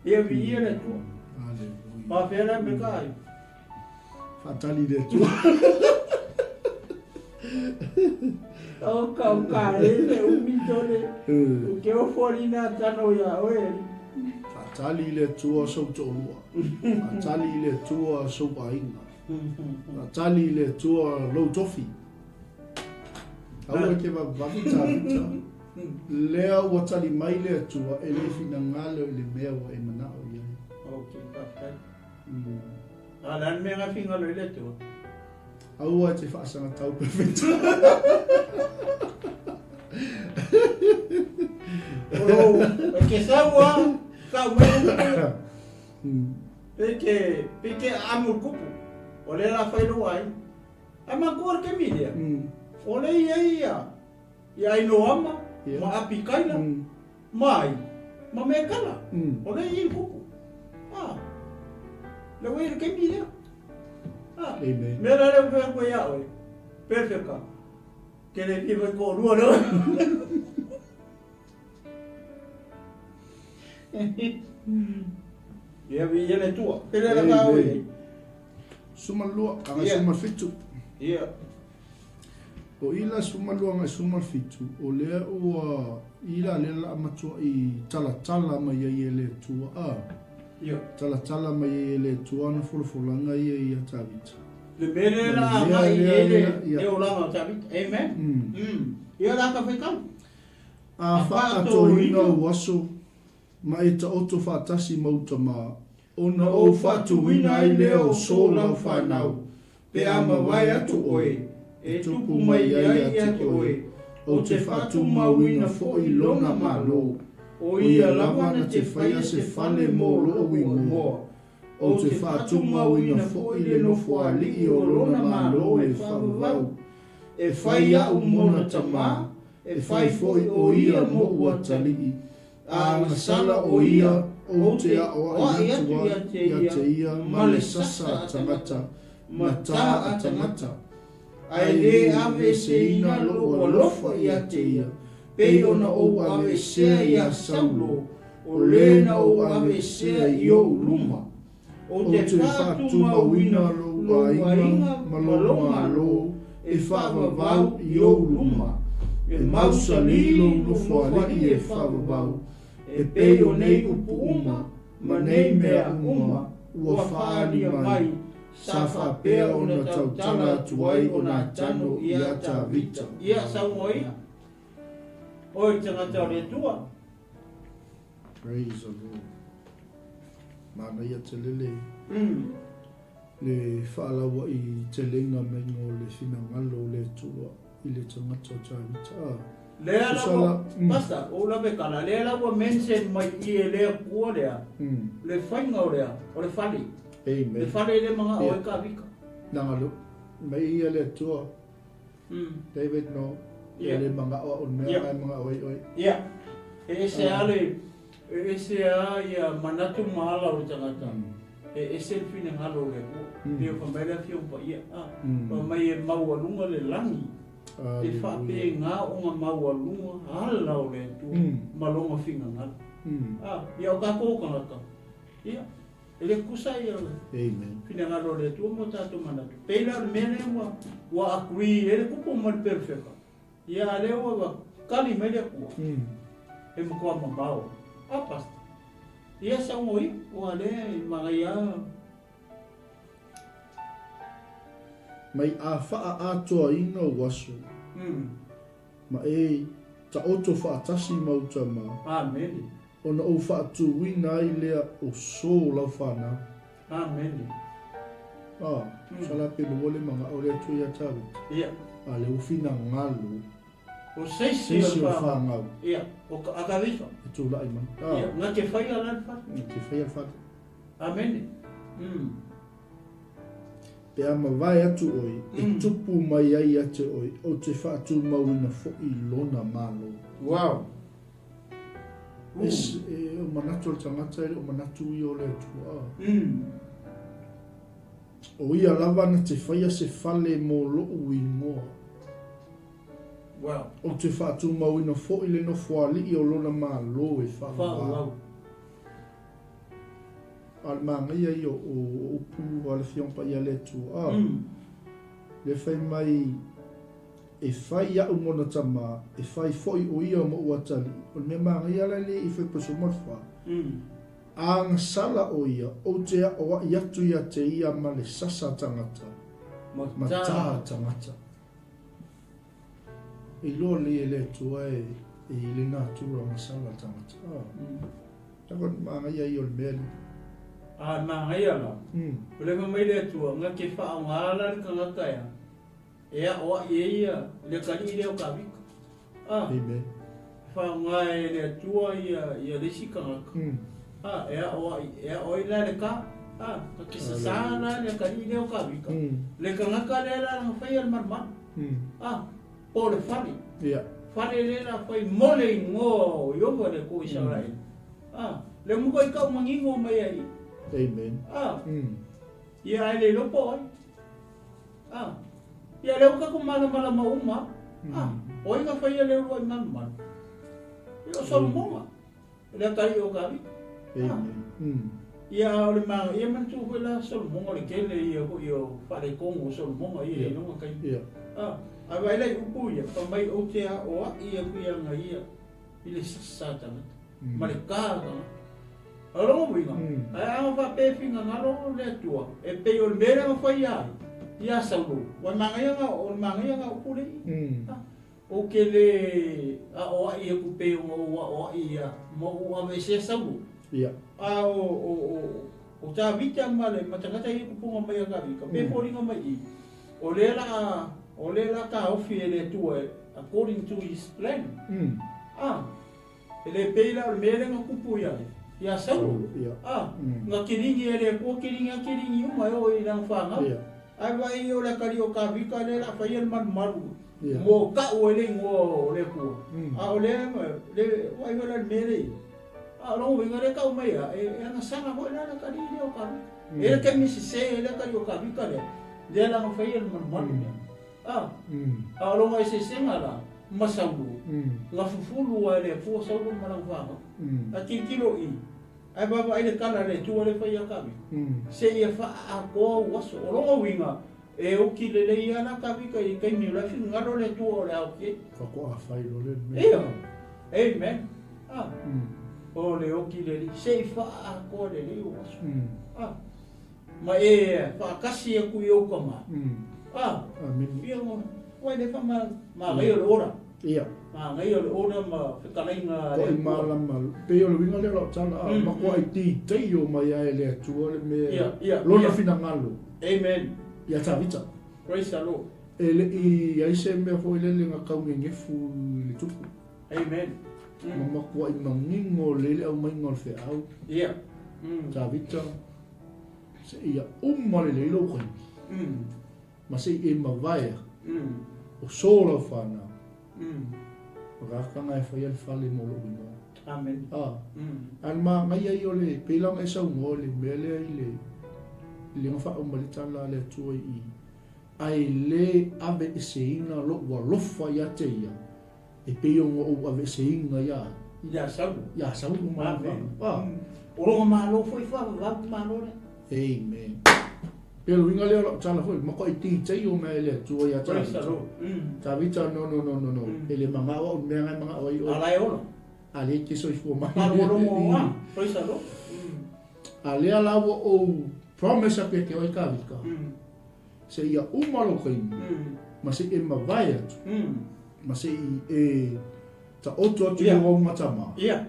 S1: Ia vi ia le to. Ma fera me kai.
S2: Fatali de tu.
S1: O le umitole. O ke o forina tano ia oi.
S2: Fatali le tua so tolua. Fatali le tua so ainga. Fatali le tua lo tofi. Aua ke vavita vita. Lea ua tali mai lea tua e le fina ngale o le mea wa e mana o iai.
S1: Okay, perfect. Alan me nga finga lo le tua.
S2: Aua te whaasanga tau perfect.
S1: Ke sawa ka mea Peke amur kupu. Ole la failo ai. Ama kor ke media. Ole ia. Ia ino ama. Ma api kaila. Mai. Ma mekala. Ole ia kupu. Le voy ke media.
S2: Amen.
S1: Mera le voy ko ya oi. Perfecta. Que le vivo ko ruo no. Ia vi ele tua. Ele la va oi.
S2: Sumalua anga sumal fitu.
S1: Ia.
S2: O ila sumalua anga sumal fitu. O lea ua ila lela amatua I tala ma ia ele tua.
S1: Ia.
S2: Tala ma ia ele tua na fulfulanga ia tavita.
S1: Le mere la ma ele e o la tavita. Amen. Ia la ka fekam.
S2: A fa ato ina waso ma e ta oto whaatasi mauta mā. Ona o whatu wina I leo so lau whanau. Pe ama wai atu oe. E tupu mai ai atu oe. O te whatu mawina fo I lona malo. O ia lawana te whaia se whale mō loo wingoa. O te whatu mawina fo I le nofo a lii o lona malo e whawawau. E whaia umona tamā. E whai foi o ia mo ua talii. A ngasala o ia o te ao a iatua ia te ia ma le sasa a tangata, ma tā a tangata. Ai le ave se ina lo alofa ia te ia, pei ona o ave sea ia saulo, o le na o ave sea I o luma. O te whatu mawina lo ainga maloma lo, e whawawau I o luma. E mausa lilo no whaalii e whawawau. E pei o nei upu uma, ma nei mea uma, ua whaali mai, sa whapea o na tautala atuai o na tano I a ta vita.
S1: Ia sau mo ia. Oi tangata o le tua.
S2: Praise the Lord. Mana ia te lele. Le whaalawa I te lenga mengo le whina ngalo le tua I le tangata o ta vita.
S1: Lea la basta, o la bekala, lea la wa mensen mai I lea kua lea. Le whainga o lea, o le whali.
S2: Amen.
S1: Le whali le mga o e ka vika.
S2: Nangalu, mai ia le tua. David no, le mga o mea ai mga oi.
S1: Ia, e se ale, e se a ia manatu maala o tangata. E se fine ngalo le kua. Leo pambela fio pa ia. Pa mai e maua lunga le langi. E whape ngā o ngā maua lunga hala o le tu malonga whinga ngā. Ia o ka kōkangata. Ia, e le kusa ia le.
S2: Amen.
S1: Whina ngā ro le tu mo tātou manatu. Peila mene wa akui e le kupo man perfeka. Ia le wa kali me le kua. E mkua mambao. Pasta. Ia sa ngoi, o ale mga ia.
S2: Mai a wha atoa ina waso. Ma e ta oto whaatasi mauta ma.
S1: Amen.
S2: Ona o whaatu wina I lea o so lau whana.
S1: Amen.
S2: Sala pelo wale mga o lea tui a tawi.
S1: Ia.
S2: A le ufina ngalo.
S1: O seisi
S2: o whangau.
S1: Ia. O akawika.
S2: E tū lai man.
S1: Ia. Ngā te whai ala whai.
S2: Ngā te whai ala whai.
S1: Amen.
S2: Pe ama vai atu oi, e tupu mai ai ate oi, o te whaatu mawina fo I lona malo.
S1: Wow.
S2: Es o manatu al tangata o manatu I o le atua. O ia lava na te whaia se whale mō loo ingoa.
S1: Wow.
S2: O te whaatu mawina fo I le no whaali I o lona malo e whawa. Al manga ia I o upu al fiompa ia le tua. Le whai mai e whai ia umona tama, e whai foi o ia mo uatali. O me manga ia le I whai paso morfa. A ngasala o ia, o te a o iatu ia te ia ma le sasa tangata. Ma tā tangata. I lo le tua e le natura masala tangata. Takon mga iya ol mel.
S1: Mga iya la. Ule mai le tua nga ke fa ngala ka nga kaya. O ia le kali le ka bik.
S2: Amen.
S1: Fa ngai le tua ia le sika nga. O ila le ka. Ka kisasana le kali le ka bik. Le ka nga ka le la nga fa ia marma. Po le fali.
S2: Iya.
S1: Fale le la fai mole ngo yongo le ko Israel. Le mo ko ikaw mangingo mai ai.
S2: Amen.
S1: Ia le lo po. Ia le ka ko mala mauma. O inga fai le ro man. Io sono moma. Le tari o gabi.
S2: Amen.
S1: Ia le ma ia man tu la sol mo le kele ia ko io fare kongo sol mo ia no kai.
S2: Ia.
S1: Abai lai upu ia, pamai o te a oa ia kuia nga ia, ile sasatanga, mareka nga. Arongo winga, ai anga wha pewhinga ngaro le atua, e pei o le mera nga whai ai, ia sauru, o mangaya nga upu le i. O ke le a oa ia ku pei o oa ia, mo ua me se sauru.
S2: Ia.
S1: O ta vita male, matangata ia kupunga mai a gavi, ka pe poringa mai i. O le la ka ofi ele tua according to his plan. Ele peila o mele nga kupu ia sauru. Nga kiringi ele ko kiringi uma o i lang fanga. Ai vai o le kari o ka vika le la fai el maru. Mo ka o ele ngo le ku. O le vai o le mele. Lo winga le ka uma ia e nga sanga mo la kari le o ka. Ele ke mi se ele kari o ka vika le. Le la fai el maru. Alo mai se senga la masaulu. La fufulu ale fu saulu malangwanga. Ati kilo i. Ai baba ai le kala le tu ale fai akabi. Se ia fa a ko waso rongo winga. E o ki le ia na kabi kai mi la fin ngaro le tu ole au ki.
S2: Fa ko a fai lo le.
S1: Ia. Amen. O le o ki le se fa a ko le waso. Ma fa kasi ku yo kama.
S2: Amen.
S1: Ia mo, wai le fa ma ngai o ora.
S2: Ia.
S1: Ma ngai o ora ma fikalai nga
S2: ko i malama pe o winga le lo tala ma ko ai ti te yo mai ai le tu le me lo na fina ngalo.
S1: Amen.
S2: Ia tavita.
S1: Praise the Lord.
S2: Ele i ai se me foi le nga ka nge fu le tupu.
S1: Amen.
S2: Ma ko ai mangingo le au mai ngol fe au.
S1: Ia.
S2: Tavita. Se ia male le lo ko. Ma se e mavaia o solo whana rakanga e whai al whale mo lo ino.
S1: Amen.
S2: An ma ngai ai o le pelang e sau ngō le mele ai le ngawha o malitala le tua i ai le ave e se inga lo wa lofa ia te ia e peo ngō ave se inga ia
S1: ia sau
S2: ma
S1: o rongo ma lo foi fa ma lo le.
S2: Amen. Pero winga le lo tala foi ma ko i ti te o me le tua ia tala. Ta vita no. Ele manga o me nga manga o i o.
S1: Ala e ono.
S2: Ale ki so i fu ma.
S1: Ma lo mo. Praise the Lord.
S2: Ale ala o promise pe ke o i ka vika. Se ia umalo kai. Ma se e ma vai atu. Ma se e ta oto o matama.
S1: Ia.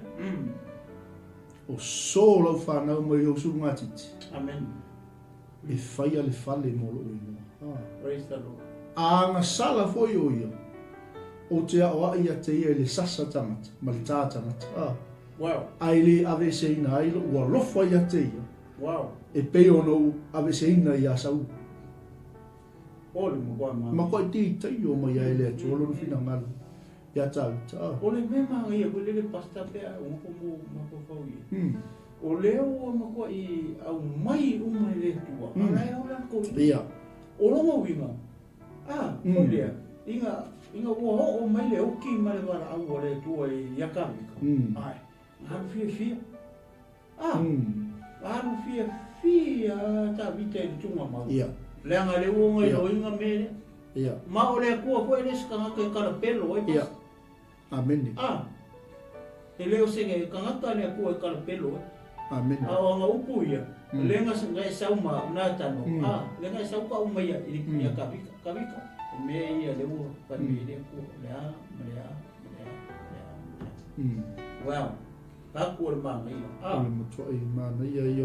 S2: O solo fa na mo yo su ngatiti.
S1: Amen.
S2: E fai ale fale mo lo ino.
S1: Praise the Lord.
S2: Anga sala foi o ia. O te awa ia te ia le sasa tangata, ma le tā tangata.
S1: Wow.
S2: Ai le ave se ina ai lo ua lofa ia te ia.
S1: Wow.
S2: E peo no ave se ina ia sau.
S1: Ole mo kwa ma.
S2: Ma koe ti tai o mai ai le atu olo no fina ngala. Ia tau.
S1: Ole me ma ia ko le pasta pe o mo ma ko fau ia. O leo ma ko i au mai uma le tua. Ai ola ko.
S2: Ia.
S1: O longo winga. Ko le. Inga o mai le o ki ma le wala au le tua i yakamika. Ai. Har fia. Har fia ta vita i tunga ma.
S2: Ia.
S1: Le anga le o ngai o inga mele.
S2: Ia.
S1: Ma o le ko le ska ka kala pelo e.
S2: Ia. Amen.
S1: E leo se nge kangata le ko e kala pelo e.
S2: Amen.
S1: Nga upu ia. Lenga ngai sau ma na tano. Lenga sau ka umaya i ya kabika. me ia le ua pamile ko lea wow aku le manga ia
S2: ole matua mana ia i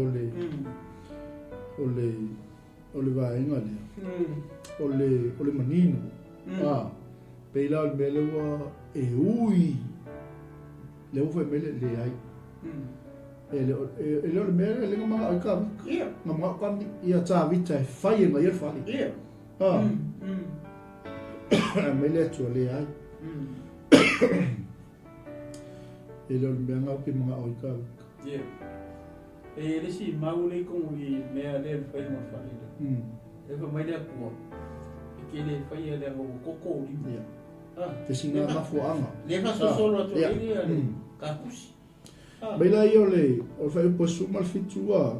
S2: ole vaenga le ole manino peila ole mele ua ui le ufa mele le ai ele ole mele le ngama ai ka ngama ka ia 𝚜𝚐𝚎 fai ngai fai mele tu le ai ele ole mele ngau ki mga ai ka
S1: le si mau le ko i mea le fai mo fai le ko mai le ko ke le fai le ko ko li
S2: te singa na fuanga
S1: le fa so solo to ile ka kusi
S2: Bela io o fai po suma fitua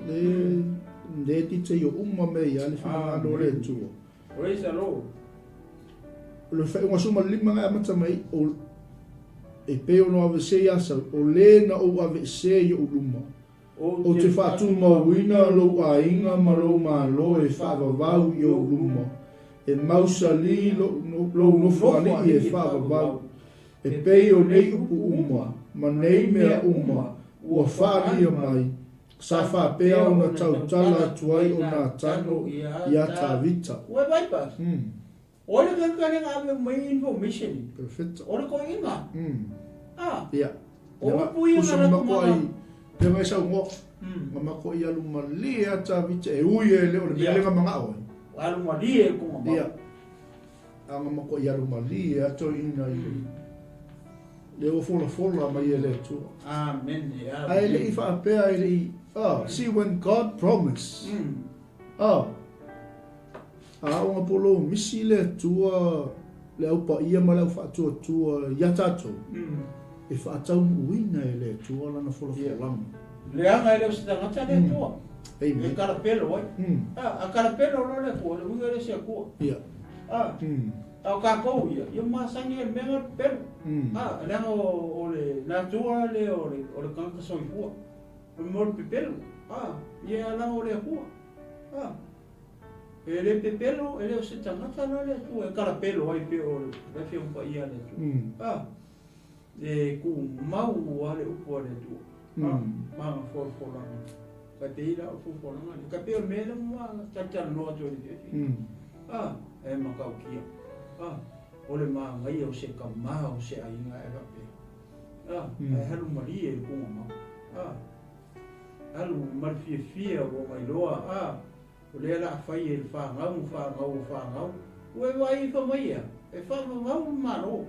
S2: le ti te yo me ya le fa do le tu.
S1: Oi sa lo.
S2: Lo fai uma suma lima nga mata mai o e pe no ave se ya sa o le na o ave se yo luma. O te fa tu ma wina lo ainga ma lo e fa va yo luma. E mausali lo no fa ni e fa va. E pe o nei uma ma nei mea ua whaari mai, sa whapea o na tautala tuai o na tano i a tāwita.
S1: Ue bypass. Ora kakare ngā mai information.
S2: Perfect.
S1: Ora ko inga.
S2: Ia.
S1: Ora pui ngā
S2: mako ai, te mai sau ngō, ngā mako i alu mali a tāwita, e ui e leo, le melenga mga oi.
S1: Alu mali e ko ngā.
S2: Ia. A ngā mako i alu mali e ato ina i leo fola mai e le tu.
S1: Amen.
S2: Ai le ifa apea ai le see when God promise. Onga polo misi le tua le upa ia ma le ufa tua ia tato. E fa atau uina e le tua lana fola.
S1: Le anga e le usitangata le tua.
S2: Amen.
S1: E karapelo oi. A karapelo lo le kua, le uga le sia kua.
S2: Ia.
S1: Au kako ia masangi e menga pelo. Langa o le natua le o le kanka soifua. O mor pepelo. Ia langa o le kua. E le pepelo, e le o se tangata na le tua. E karapelo ai pe o le fia upa ia le tua. E ku mau a le upo le tua. Manga forfolanga. Ka te ira o forfolanga. Ka peo mele mua tatana noa to le tefi. E makau kia. O le ngai o se kama o se ainga e rape. E halu mari e kunga mau. Halu mari fia o mai loa. O le ala fai e whangau. Ue wai wha mai a. E whangau maro.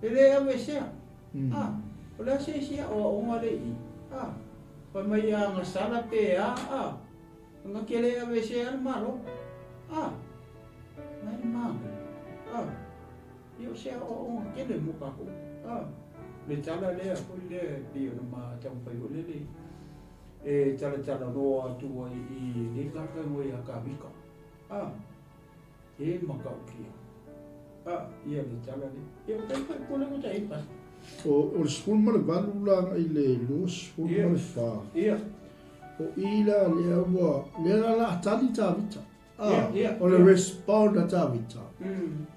S1: E le awe sea. O le se sea o onga le i. Wha mai a ngā sala pe a. Ngā ke le awe sea maro. Mai manga. Io sea o kele muka ko. Le tala le a ko le pio ma tau pai o le. E tala roa tu i le kaka mo ia ka vika. E maka o kia. Ia le tala le. E o tai ko le mo tai pas.
S2: O le skul ma le valu la i le los skul ma le fa.
S1: Ia.
S2: O ila le awa le la tali ta vita. O le respond a tāwita.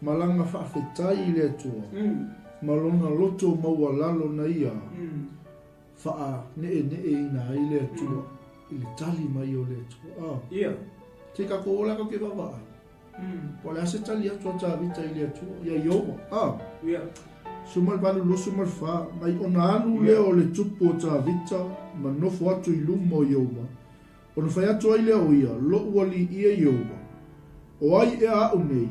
S2: Malanga whaafetai le tua. Malona loto maua lalo na ia. Wha ne ina i le tua. I le tali mai o le tua. Te kako ola ka ke wawai. Po le ase tali atua tāwita i le tua. Ia iowa. Sumal valu lo sumal wha. Mai ona anu leo le tupu o tāwita. Ma nofo atu i lumo iowa. O na whai atu ai leo ia, lo uali ia iowa. O ai e au nei,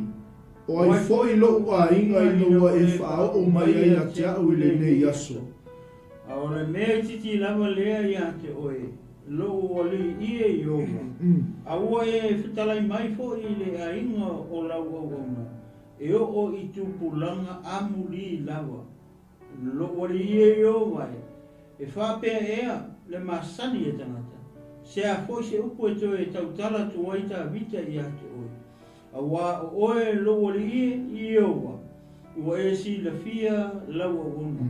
S2: o ai foi lo ua inga i noa e whao o mai ai a te au i le nei aso.
S1: A o le mea titi lama lea i a te oe, lo uali ia iowa. A ua e whitalai mai fo i le a inga o lau au ona. E o i tupulanga amuli lawa. Lo uali ia iowa e. E whapea ea le masani e tangata. Se a foi se upo e toe tautala tuai ta vita i ate oe. A wā o oe loa li i oa. Ua e si la fia laua ona.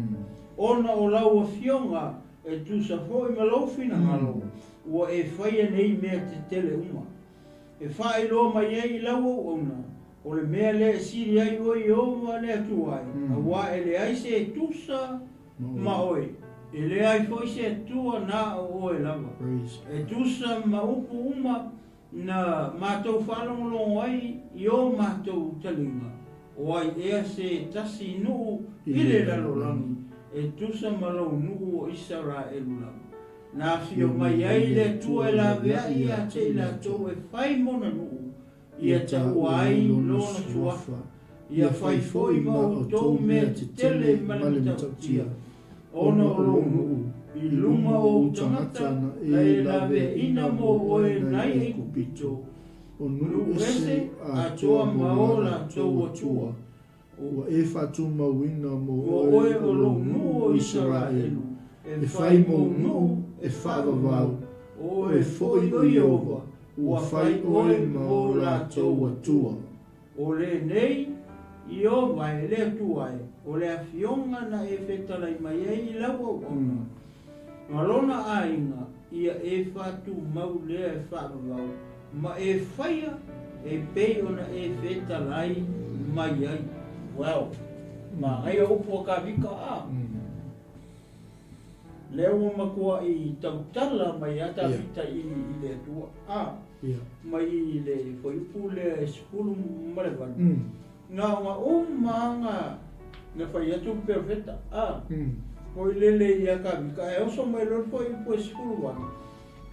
S1: Ona o laua fionga e tu sa foi ma lau fina halo. Ua e whaia nei mea te tele uma. E whae loa mai e i laua ona. O le mea le siri ai oi ova le atu ai. A wa ele ai se tusa ma oi. Ele ai foi se tua na o e lava. E tusa ma upu uma na mātou whalongolongo ai i o mātou talinga. O ai ea se tasi nuu i le ralolangi. E tusa malau nuu o 𝚗𝚑𝚍𝚘𝚡 langi. Nā whio mai ai le tua e la vea i a te la tau e whai mona nuu. Ia tau ai lona tuafa. Ia whai foi mau tau mea te tele malima tautia. Ona o lo nuu. I luma o tangata e la vea ina mo oe nai e kupito. O nuu ese a toa maola tau atua. O e whatu mauina mo oe o lo nuu o 𝚗𝚑𝚑. E whai mo nuu e whaavavau. O e foi o Iova. Ua whai oe mo la tau atua. O le nei, Iova e le atua e. O le awhionga na e whetalai mai e i lau au ona. Malona a inga, ia e whatu mau lea e whaavavau. Ma e whaia e pei ona e whetalai mai ai. Wow. Ma ai a upo ka vika a. Leo makua i tautala mai ata vita i le atua a. Mai i le foi upu le skulu malevani. Nga o maanga na fai atu perfecta a. Foi lele ia ka vika e oso mai lor foi upu skulu wani.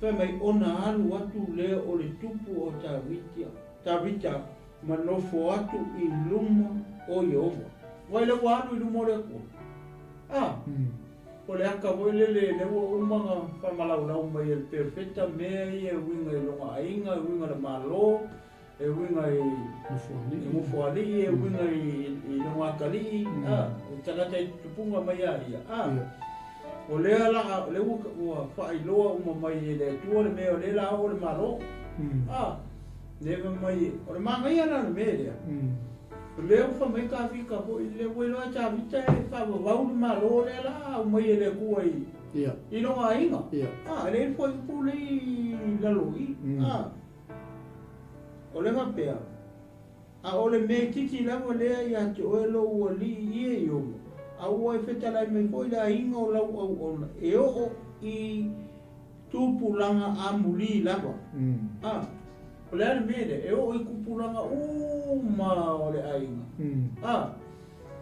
S1: Fai mai ona alu atu le o le tupu o tavita manofo atu i luma o Iova. Vai le wanu i luma o le kua. O le aka voi lele le ua umanga whamalaulau mai e perfecta mea i e winga i longa ainga, e winga le malo, e winga i mufuali, e winga i longa akali, e tangata i tupunga mai a ia. O lea la, le ua whailoa uma mai e le tua le mea o le la o le malo. Neva mai, o le mangai ana le mea lea. Leo fa mai ka fika po le welo a ta vita e fa va u malo le la o mai le ku ai i no ainga le foi pu le la loi o le va pe o le me titi la o le ia te o lo o li i yo a o e feta la me foi la inga o la o e o i tupu langa a muli la o le mele e o i kupulanga ma o le ainga.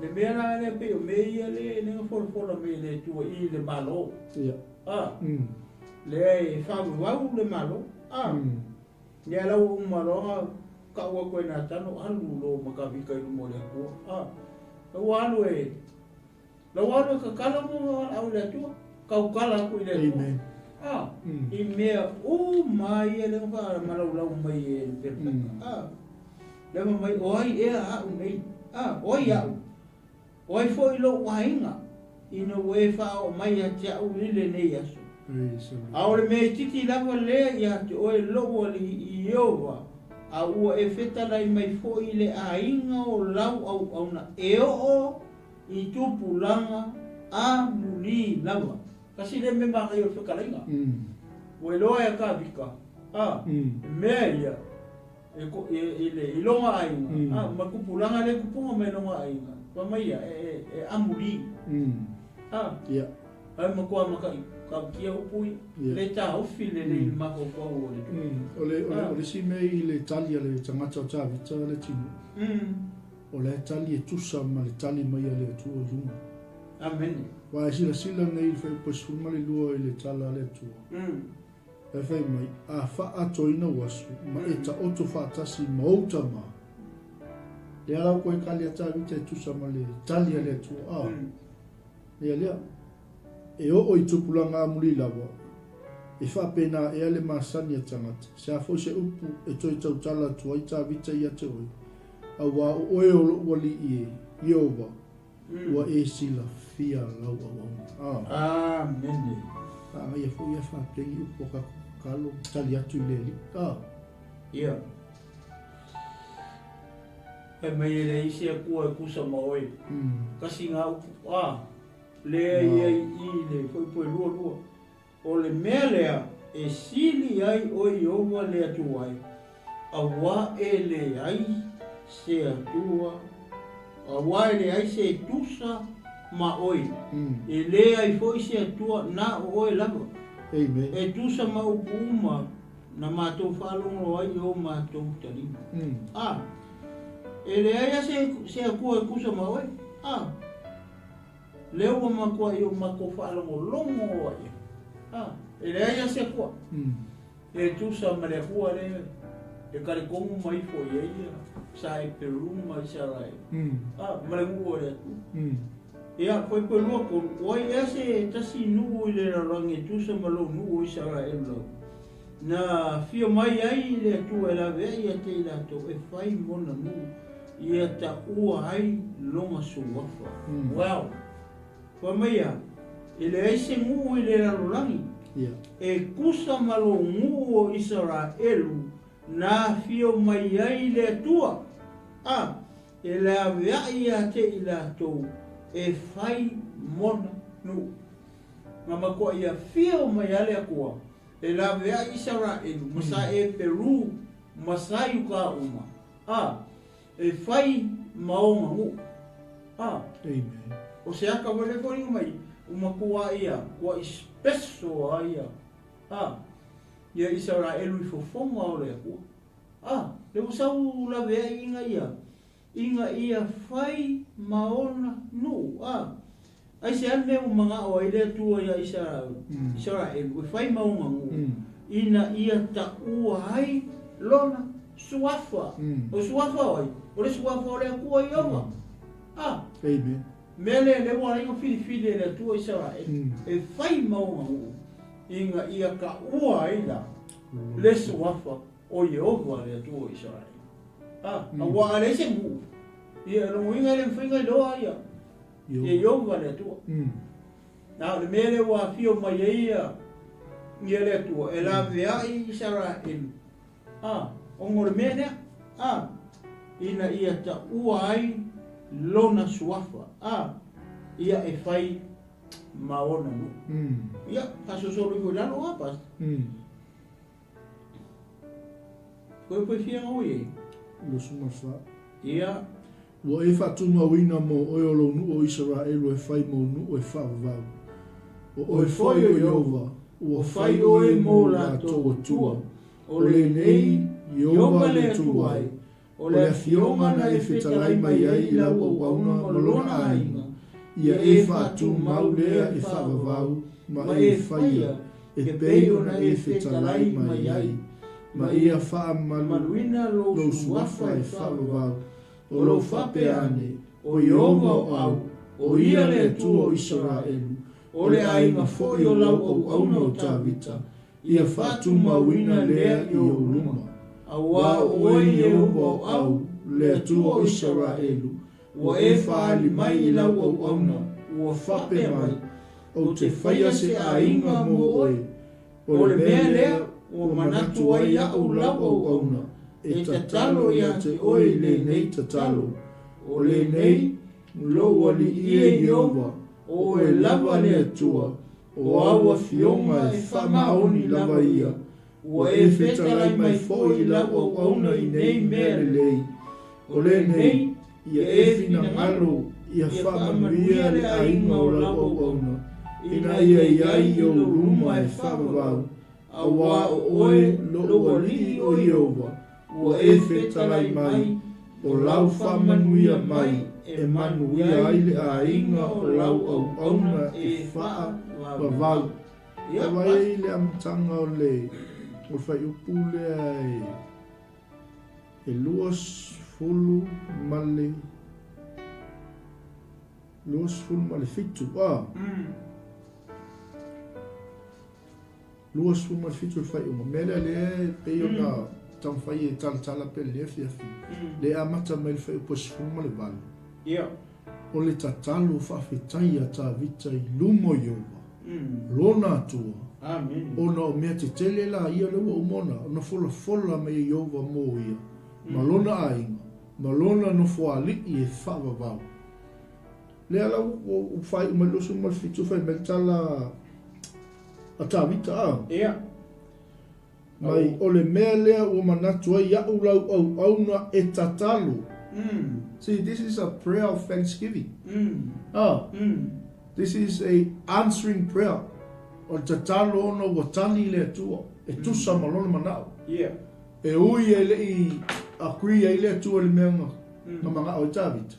S1: Le mea na le pe o mea le fola me le tua i le malo. Le e whawau le malo. Le alau malo ka ua koe nā tano alu lo makawika i lumo le kua. Lau alu e ka kala mo au le tua. Kau kala koe le tua. I mea mai e le wha malaulau mai e le perfecta. Lema mai oi e a nei. Oi au. Oi foi lo wainga. Ina we fa o mai a tia u le nei aso. Aole me titi lava le ia te oi lo li Iova. A ua e feta lai mai foi le ainga o lau au na e o i tupu langa a muli lava. Kasi le me makai o whakalainga. Ue loa e ka vika. Mea ia. I longa ainga. Ma kupulanga le kupunga me longa ainga. Pa mai ia e amuli. Ai makua makai. Ka kia upui. Le ta ofi le le mako kua o le tu.
S2: Ole si mei i le tali a le tangata o tā vita le tinu. O le tali e tusa ma le tali mai a le tu o lunga.
S1: Amen.
S2: Wa sila nei fai pasuma le lua i le tala le tua. E fai mai a wha atoina wasu ma e ta oto wha atasi mauta ma. Le alau koe kali a tāwita e tusa ma le tali a le tua. Lea. E o i tupulanga amuli lawa. E wha pena e ale masani a tangata. Se a fo se upu e toi tau tala tua i tāwita i ate oi. A wa o oe o lo wali i e. Iova. Ua e sila fia lau au.
S1: Amen.
S2: Ia fo ia fa pegi upo ka kalo tali atu i leli.
S1: Ia. E mai e le isi a kua e kusa maoi. Kasi ngā upu. Lea ia i le foi poe lua. O le mea lea e sili ai o Iova le atu ai. A wa e le ai se atua auai le ai se tusa ma oi e le ai foi se atua na oi lava
S2: Amen.
S1: e tusa ma upuma na mātou whalongo ai o mātou tarima. E le aia se akua e kusa ma oi. Leo wa makua i o mako whalongo longo ai. E le aia se akua. E tusa ma le akua le e kare kongu mai fo i eia sa e Peru mai sa rai. Ma le ngua le atu. Ia, koe koe lua ko, oi ea se tasi nuu i le rarangi tusa ma lo nuu i sa rai e lau. Na fio mai ai le atua e la vea ia te i lato e whai mona nu ia ta ua ai longa suwafa. Wow! Kwa maia, e le aise ngu i le rarolangi. E kusa malo ngu o Israelu na fio mai ai le atua. E la vea ia te i lato e whai mona nu. Nga makua ia fio mai ale akua. E la vea Israelu, masa e Peru, masa yuka uma. E whai maonga ngu.
S2: Amen.
S1: O se aka wale kori mai, uma kua ia, kua ispeso a ia. Ia Israelu I fofonga o le akua. Le usau la vea inga ia. Inga ia whai maona nu. Ai se ane o mga o ele tua ia Israelu, e whai maunga ngu, ina ia ta ua hai lona suafa. O suafa oi, o le suafa o le akua I awa.
S2: Amen.
S1: Mele le wana inga whiri le tua Israelu, e whai maunga ngu, inga ia ka ua ai la, le suafa o Yehova le tua Israelu. Awa ale se ngu, ia rongo inga le mwhinga I loa ia. Ia Yehova le atua. Nā le mele wa fio mai ia ia le atua. E la vea I Israelu. Ongo le mele ina ia ta ua ai lona suafa. Ia e whai maona nu. Ia, kaso solo I lalo apas. Koe fia ngau I.
S2: Losu mawha.
S1: Ia.
S2: Wa e whatuma wina mo oiolo nu o Israelu e whai mo nu o e whawavau. O e whai o Yehova, o whai o e mo la tō tua. O le nei, Yehova le tuai. O le awhionga na e whetalai mai ai I lau o wauna o lona ainga. Ia e whatu mau lea e whawavau, ma e whaia, e peio na e whetalai mai ai. Ma ia wha maluina lo suafa e whawavau. O lo whape ane, o Yehova o au, o ia le tua o Israelu, o le ainga foi o lau au auna o tāwita, ia whatu mawina lea I o luma. A wā o e Yehova o au, le tua o Israelu, o e whaali mai I lau au auna, o whape mai, o te whaia se ainga mo oe, o le mea lea, o manatu ai au lau au auna, e tatalo ia te oi le nei tatalo. O le nei, lo wali ie Yehova, o e lava le atua, o awa fionga e whamaoni lava ia, o e whetalai mai foi lava o auna I nei mea le lei. O le nei, ia e fina ngalo, ia whamanuia le ainga o lava o auna, ina ia iai o luma e whamavau, a wā o oe lo wali o Yehova, o e whetalai mai, o lau whamanuia mai, e manuia ai le ainga o lau au auna e wha wavau. Ia wai le amtanga o le, o whai upu lea e luas fulu male, fitu. Luas fulu male fitu whai uma. Mele le peo na tam whai e tala pe le fiafi. Le amata mai le whai upo fulu male valu. O le tatalo whawhetai a tā vita I lumo Yehova. Lona atua.
S1: Amen.
S2: O na o mea te tele la ia lewa umona. O na fola me Yehova mo ia. Ma lona ainga. Ma lona no foali I e whawavau. Le ala o whai umalosu malfitu whai me tala a tā vita a.
S1: Ia.
S2: Mai o le mea lea o manatu ai au lau au auna e tatalo. See, this is a prayer of thanksgiving. This is a answering prayer. O te talo ono wa tali le tua. E tusa malona manao. E ui e le I a kui e le tua le meanga. Na mga o tavit.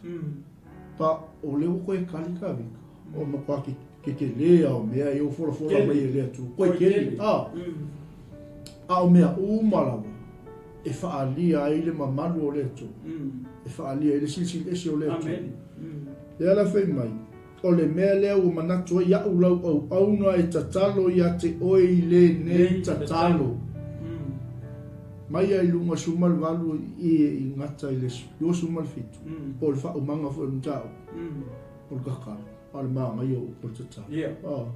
S2: Pa o leo koe kali kavika. O makwa ke lea o mea i o fora mai e lea tua. Koe keli. A o mea umalawa. E whaalia i le mamalu o le tua. E whaalia I le silsil esi o le tua. E ala whai mai. O le mea lea o manatua ia ulau au auna e tatalo ia te oi le nei tatalo. Mai ai lunga sumal valu I ngata I le yo sumal fitu. O le wha umanga fo e mtao. O le kakara. O le maa mai o le tatalo.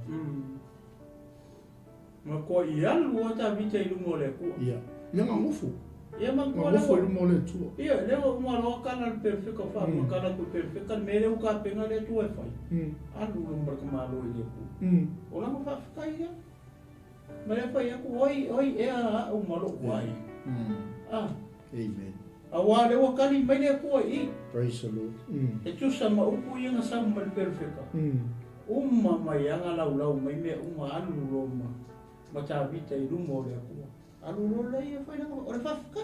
S1: Ma ko I alu o ta vita I lunga o le kua.
S2: Ia ngā ngufu.
S1: Ia ma ko
S2: le mo le tua.
S1: Ia le o ma lo kana le perfect fa ma kana ko perfect kan mele o ka penga le tua fai. Alu lo mar ka ma lo I le ku. O la fa fa ia. Ma le fa ia ku oi e a o ma lo wai.
S2: Amen.
S1: A wa le o kali mai le ku I.
S2: Praise the Lord.
S1: E tu sa ma u ku ia na sa ma perfect. Umma mai anga lau mai me umma alu lo ma. Ma ta vita I lunga o le ku. Alu lo le ia fai na o le fa fa.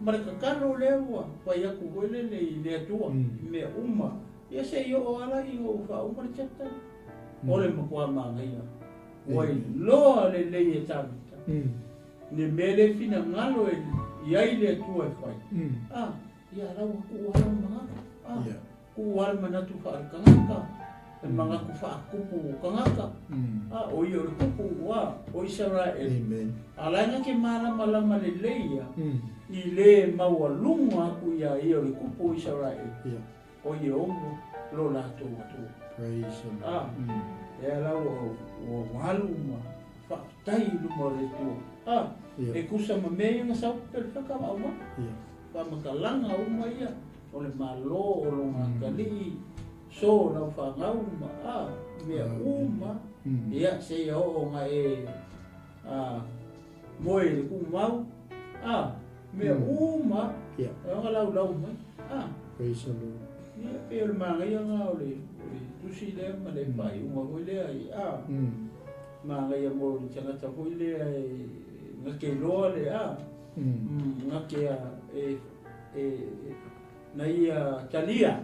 S1: Mareka karo lewa pa ia ku wele le tua me uma ia se yo ala I o fa uma chata ole makwa manga ia wai lo le e tavita ne mele fina ngalo ia le tua fai ia la ku wala manga ku wala manatu fa kanga manga ku fa kupu kanga o ia kupu wa o Israel ala nga ke malama le leia I le mawalunga ku ia I o le kupu Israel. O ia ongo lo la tu.
S2: Praise the Lord.
S1: E ala o maluma fa tai lu mo le tu. E kusa ma me nga sa perfeka ma uma. Pa makalanga uma ia o le malo o lo ngakali. So na fa ngauma me uma ia se o nga e moi le ku mau me uma nga lau mai
S2: praise the Lord.
S1: Ia pe le manga ia nga o le tu si le ma le pai uma ko le ai manga ia mo le tanga ta ko le ai nga ke lo le nga ke na ia talia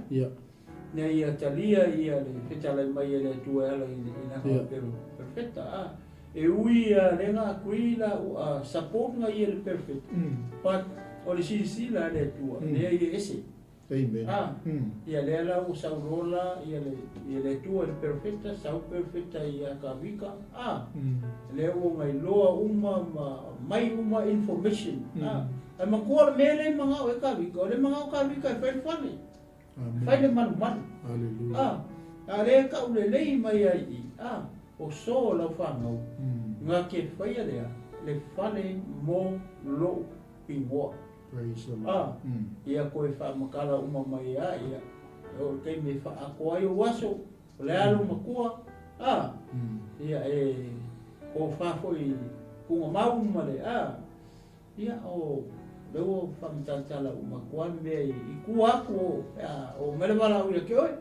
S1: na ia talia ia le fetala mai le tu ala ina pero perfecta e ui le nga kuila support nga ia le perfect but o le sila le tua ne ia ese
S2: amen
S1: ia le la o saurola ia le tua le perfecta sau perfecta ia ka vika le o ngai loa uma mai uma information ai makua mele manga o ka vika le manga o ka vika fa fale fai le man
S2: hallelujah
S1: ale ka ule lei mai ai o so la fanga nga ke fai le fale mo lo piwa
S2: praise the Lord
S1: ia ko fa makala uma mai ia o ke me fa ko ai waso le alu makua ia ko fa foi ku mau male ia o leo fa mtantala uma kwa me I ku aku o mele bala ia ke oi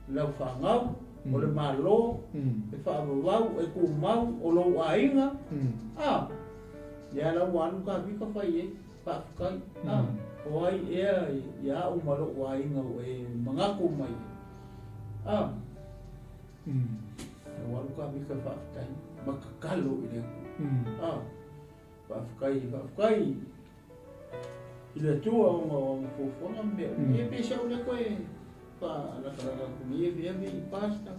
S1: lau fa ngau o le malo e fa wau e ku mau o lo ainga ia la wan ka vika fa ye pa kai o ai ia o malo ainga o e mangaku mai wan ka vika fa kai makakalo ile pa kai ile tua o fofona me e pesa o le koe pa la ku ni e pasta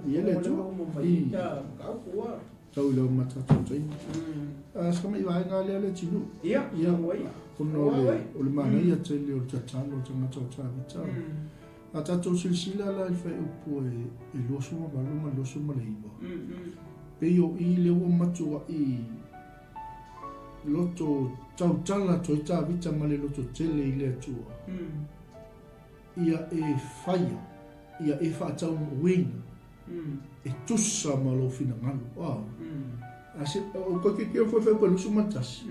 S2: le tua
S1: ka kuwa
S2: tau le mata tui skama I vai nga le tinu
S1: ia wai
S2: kuno o le mana ia te le o tatalo tanga tau vita a tatou silsila la fa upu e loso maluma loso maleiva pe yo I le o matua I loto tau tala toi ta vita male loto tele I le atua ia e faia ia e fa tau wing e tusa malo fina ngalo a se o ko ke foi foi pelo sumatas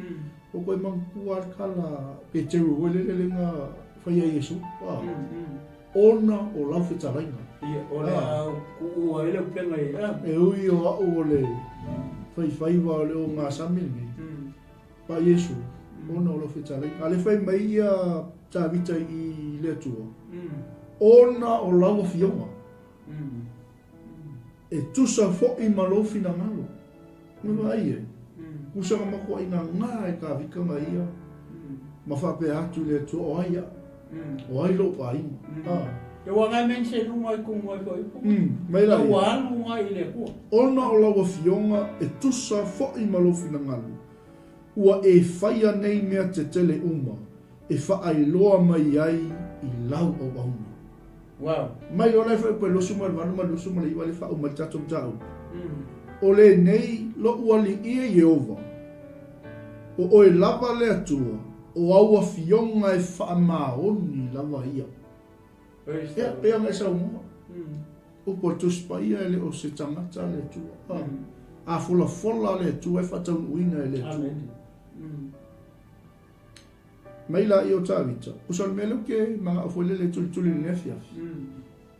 S2: o o koe mangkua kala pe te ruele le nga whaia Yesu. Ona o lau whetarainga.
S1: Ona kua ele upenga i.
S2: E ui o au o le whaiwhaiwa o le o ngā samini. Pa Yesu, ona o lau whetarainga. Ale whai mai ia tāwita i le atua. Ona o lau a fionga. E tusa fo i malofi na ngalo. Mwa ai e. Kusanga makua i ngā e ka vika mai ia. Ma whape atu le atua o aia. O ai lo pa ima.
S1: E wanga men se lunga i kunga i koi.
S2: Mai la ia.
S1: Wa lunga i le kua.
S2: Ona o lau a fionga e tusa fo i malofi na ngalo. Ua e whaia nei mea te tele uma. E whaai loa mai ai i lau o auna.
S1: Wow.
S2: Mai o lai whai koe losu mai wanu ma losu ma le iwa le whau ma tatum tau. O le nei lo ua li ia Yehova. O oe lava le atua. O aua fionga e wha maoni lava ia. Ea pea mai sa umua. O po tuspa ia ele o se tangata le atua. A fula fola le atua e whatau uina le atua. Mai la i o tāwita. Usal mele ke mga afuele le tuli le fiafi.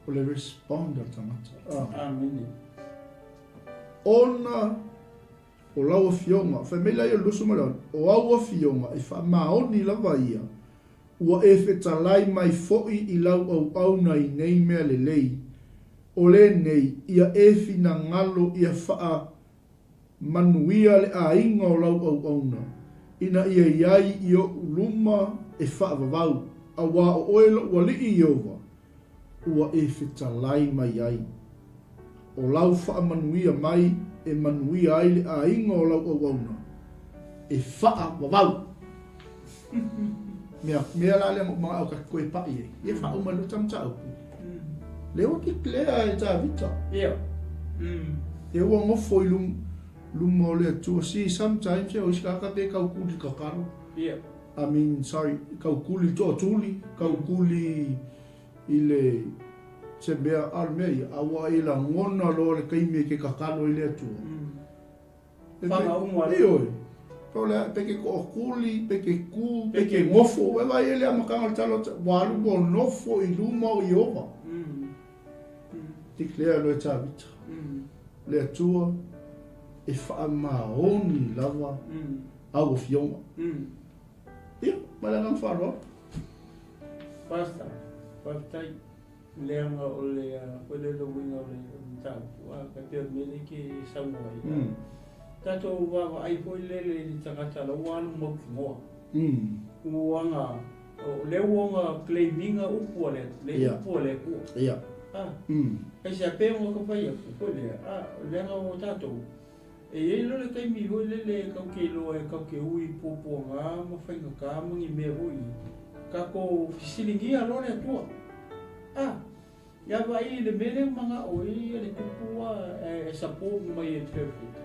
S2: O le responda tangata.
S1: Amen.
S2: Ona o laua fionga. Whai mai la i o lusu maran. O aua fionga e wha maoni lava ia. Ua e whetalai mai foi i lau au au nei nei mea le lei. O le nei ia e fina ngalo ia wha manuia le a inga o lau au au na. Ina ia iai i o luma e whaavavau. A wā o oelo ua li i Yehova. Ua e whetalai mai ai. O lau whaamanuia mai e manuia ai le a inga o lau au auna. E whaavavau. Mea la le mga au kakoe pai e. E whaumalu tamtau. Leo ki klea e tā vita. E ua ngofo i luma o le atua. See, sometimes e o iskaka pe kaukuli kakaro. I mean, sorry, kaukuli toa tuli. Kaukuli i le se mea armei. Awa e la ngona lo le kaime ke kakaro i le atua.
S1: Whanga umwa.
S2: Oi. Pole peke ko kuli, peke ku, peke ngofo. Wewa ele a makanga talo walu ko nofo i luma o Yehova. Tiklea lo e tāwita. Le atua e whaamaoni lava au o fionga. Ia, malanga mwharoa.
S1: Pasta, whaktai leanga o le lo winga o le tāpu. Ka pia mele ki Samoa. Tato wawa ai hoi lele ni tangata la wanu moki ngoa. Uanga, le uanga claiminga upua le upua le kua.
S2: Ia.
S1: E se apea mo ka whai aku, hoi le, lenga o tato. E lo le kaimi hoi lele kauke loa e kauke ui popo ngā, ma whainga ka mangi mea hoi. Kako fisilingia lo le atua. Ia vai le mele mga oi le tupua e support mai e perfect.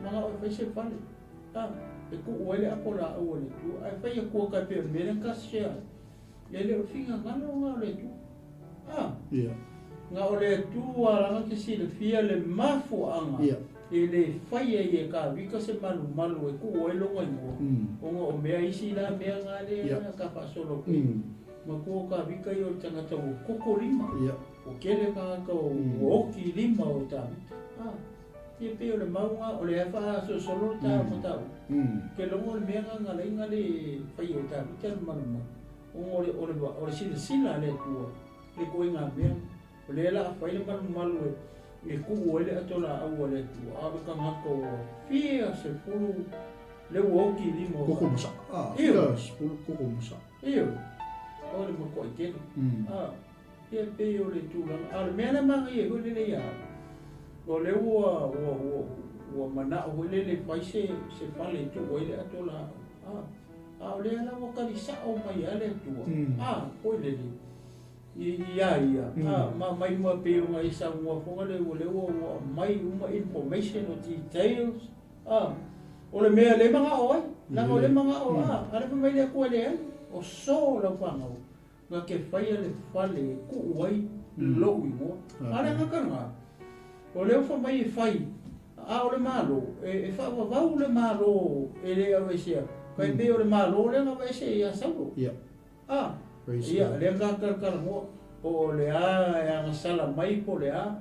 S1: Mga oi fai se fale. E ku oele akola o le tu. Ai fai e kua kai pe mele ka share. Ele o finga ngana nga le tu. Nga o le tu ala nga si le fia le mafu anga. Ele fai e ka vika se malu e ku oele ngai mo. Onga o mea isi la mea nga le ka pa solo. Ma kua ka vika i o tangata o koko lima. O kere ka o oki lima o tāwita. Ia pe o le maunga o le awha so solo tā matau. Ke longo le mea nga le whai o tāwita le manuma. O le sila le tua. Le koe ngā mea. O le la whai le manumalu e kuo ele atola au le tua. Awe ka ngako fia se pulu le oki lima.
S2: Koko musa.
S1: Ia.
S2: Pulu koko musa.
S1: Ia. O le mako i kene. Ia pe o le tūranga. A le mea na mangi e hoi lele ia. O le ua mana o hoi lele whai se whale tu o ele atola. O le ala wakari sao mai ale tua. Hoi lele. Ia. Mai mua pe o ngai sa mua whonga le ua mai uma information o details. O le mea le manga o ai. Nanga o le manga o ale pa mai le kua le ai. O so la whangau. Nga ke whaia le whale ku uai lo i moa. Ale ngakanga. O leo wha mai e whai. O le malo. E wha wau le malo e le au e sea. Kai pe o le malo le nga vai se ia salu.
S2: Yeah.
S1: Ia le nga kar mo o le a nga sala mai po le a.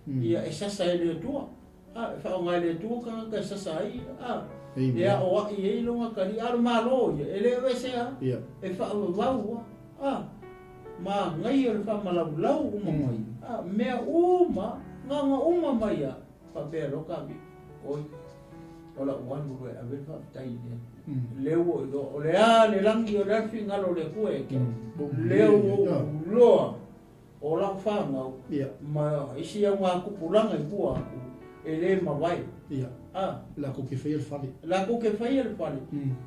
S1: Ia e sasa e le tua. Fa o nga le tua ka sasa ai. Ia o ai e lo nga kali ar malo ia ele vai se a. E fa o vau. Ma ngai o fa malau mai. Mea uma nga mai a. Pa pe lo ka bi. Oi. Ola wan bu e ave fa tai dia. Leo o le langi o le finga lo le kue ke. Leo loa. Ola fa ngau. Ma isi a nga kupulanga I bua aku. Ele mawai.
S2: La ko ke fai fale.
S1: La ko ke fai fale.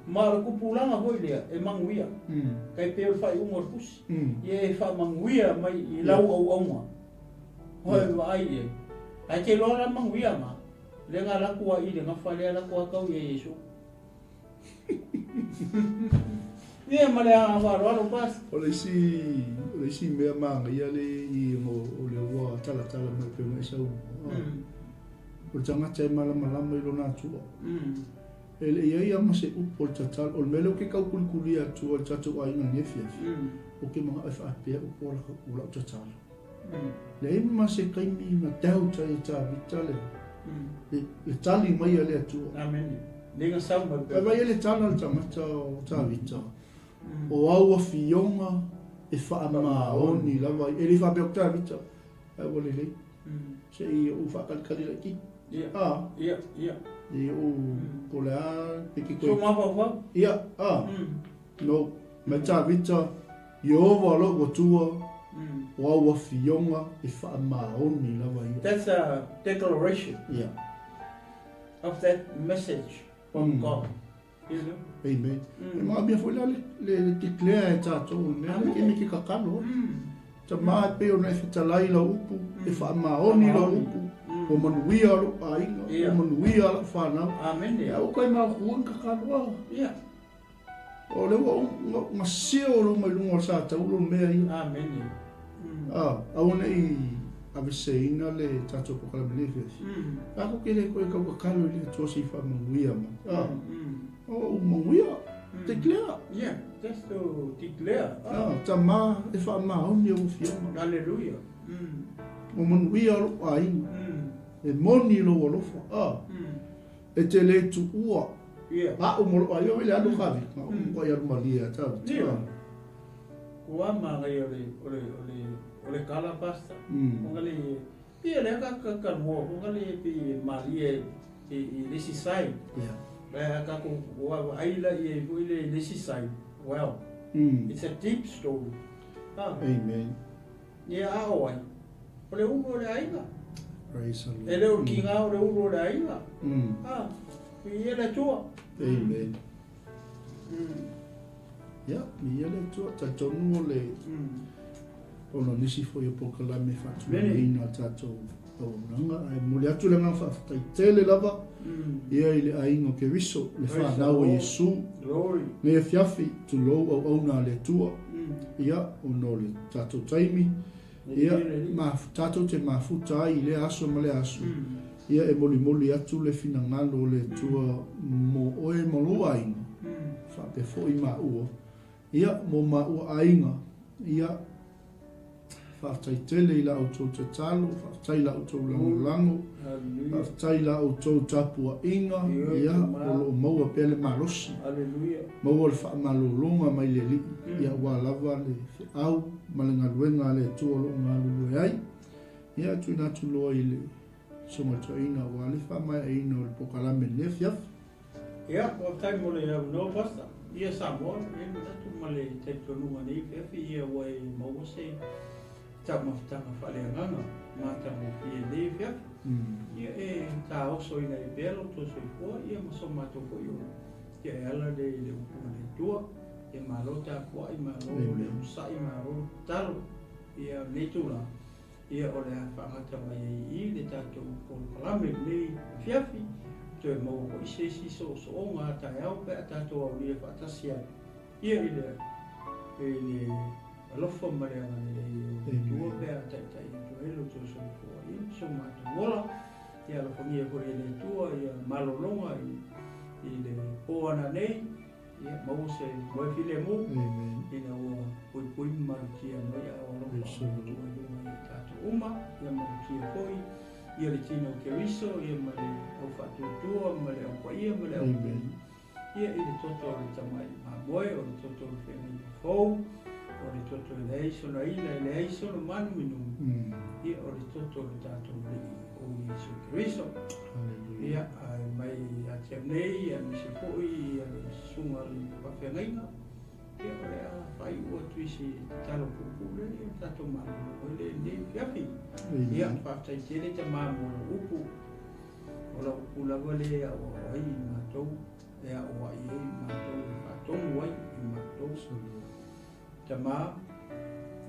S1: Ma la kupulanga hoi lea e manguia. Kai pe fai umor pus. Ye fa manguia mai I lau au ma. Hoi vai e. Ai ke lora manguia ma. Le nga la kua I le nga fale la kua kau ye Yesu. Ia ma le a waro pas.
S2: O le si mea manga ia le I mo o le ua tala me pe mai sau. O tangata e malama I lona atua. E le ia ma se upo o tatal o le mele o ke kau kulikuli atua o tatu a ina nefiafi. O ke mga e whaapea upo o la o tatal. Le e ma se kaimi na tau tai ta vita le tali mai le atua.
S1: Amen. Nenga samba.
S2: E vai le tala le tangata o ta vita. O aua fionga e whaamaoni lava. E li whaapea o ta vita. E wale le. Se I o whaakalkali la ki.
S1: Ia.
S2: E o ko le a peki koe.
S1: So mawawau?
S2: Ia. No. Me ta vita. Iova lo o tua. O aua fionga e whaamaoni lava.
S1: That's a declaration.
S2: Yeah.
S1: Of that message from God. Isn't it?
S2: Amen. E maa bia foi la le declare e tātou. Ne ke me ki kakalo. Ta maa pe o na e whetalai la upu. E whaamaoni la upu. O manuia lo ainga. O manuia la whanau.
S1: Amen.
S2: E au kai maa kuan kakalo.
S1: Yeah.
S2: O le wa masio lo mai lungo sa taulo mea I.
S1: Amen.
S2: Au nei aveseina le tātou pokala melefe. Ako ke le koe kau kakalo I le tosi whamanuia ma. O manuia. Declare.
S1: Yeah, just to declare.
S2: Ta maa e whaamaoni o whiama.
S1: Hallelujah.
S2: O manuia lo ainga. E moni lo alofa. E te le tu ua. O molo ai o le alo kavi. O mo ia malia ta.
S1: Ua mangai ole kala pasta. Ongali pia le ka mo ongali pi malia I lesi sai. Ka ko ua ai la I le lesi sai. Well, it's a deep story.
S2: Amen.
S1: Ia LAOAI. Ole umo le aiga.
S2: Praise the Lord.
S1: Ele o kinga o le umo le aiga. Ia le tua.
S2: Amen. Ya, ia le tua ta tonu o le. Ona nisi foi o pokalame fatu ina tatou o nanga ai muli atu le ngā whaatai lava ia I le aingo ke riso le whanau o Yesu ne e fiafi tu lou au nā le tua ia o no le tatou taimi ia tatou te mafuta ai le aso ma le aso ia e moli atu le finangalo le tua mo oe molo ainga whape fo I maua ia mo maua ainga ia whaatai tele I la autou te talo, whaatai la autou lango, whaatai la autou tapua inga, ia, o lo maua pele marosi, maua le whaamalolonga mai le li, ia wā lava le au, ma le ngaluenga le tua lo ngalulu ai, ia tui natu loa I le somata ina, wā le whaamai ina o le pokalame le fiaf.
S1: Ia, o tai mo le no pasta, ia Samoa, ia natu ma le teitonunga nei fiafi, ia wai maua se, tama whaleanganga, mātama I nei fiafi. Ia e tā oso I nei belo to so I kua, ia maso mātoko I ona. Ia e ala le upuma le tua, ia malo tā kua I malo le usai malo talo, ia nei tūla. Ia o le whangata mai I le tātou kalame nei fiafi, to e mau ko I sesi so o ngā tai au pēr tātou au lia whaatasia. Ia I le alofa mareanga le tua pēr tai to elo to so kua I so mātou wola, ia alofa ngia kore le tua, ia malolonga i le poana nei ia mau se mo file mo ina o pui marukia no ia o no tato uma ia marukia foi ia le tino keriso ia ma le au fatutua ma le au paia ma le au ia i le toto o le tamai mamoe o le toto o le whenui fou o le toto le eiso na ina le eiso no manu inu ia o le toto o le tato o Yesu Keriso ia ai mai atia nei ia misi poi ia le sunga le whawhengaina ia o le a whai ua tuisi talo pupule ia tato manu o le nei whiawhi ia whaftai tere ta mamu o upu o la upu lawa le a o ai matou ia o ai ei matou whatongu ai i matou ta maa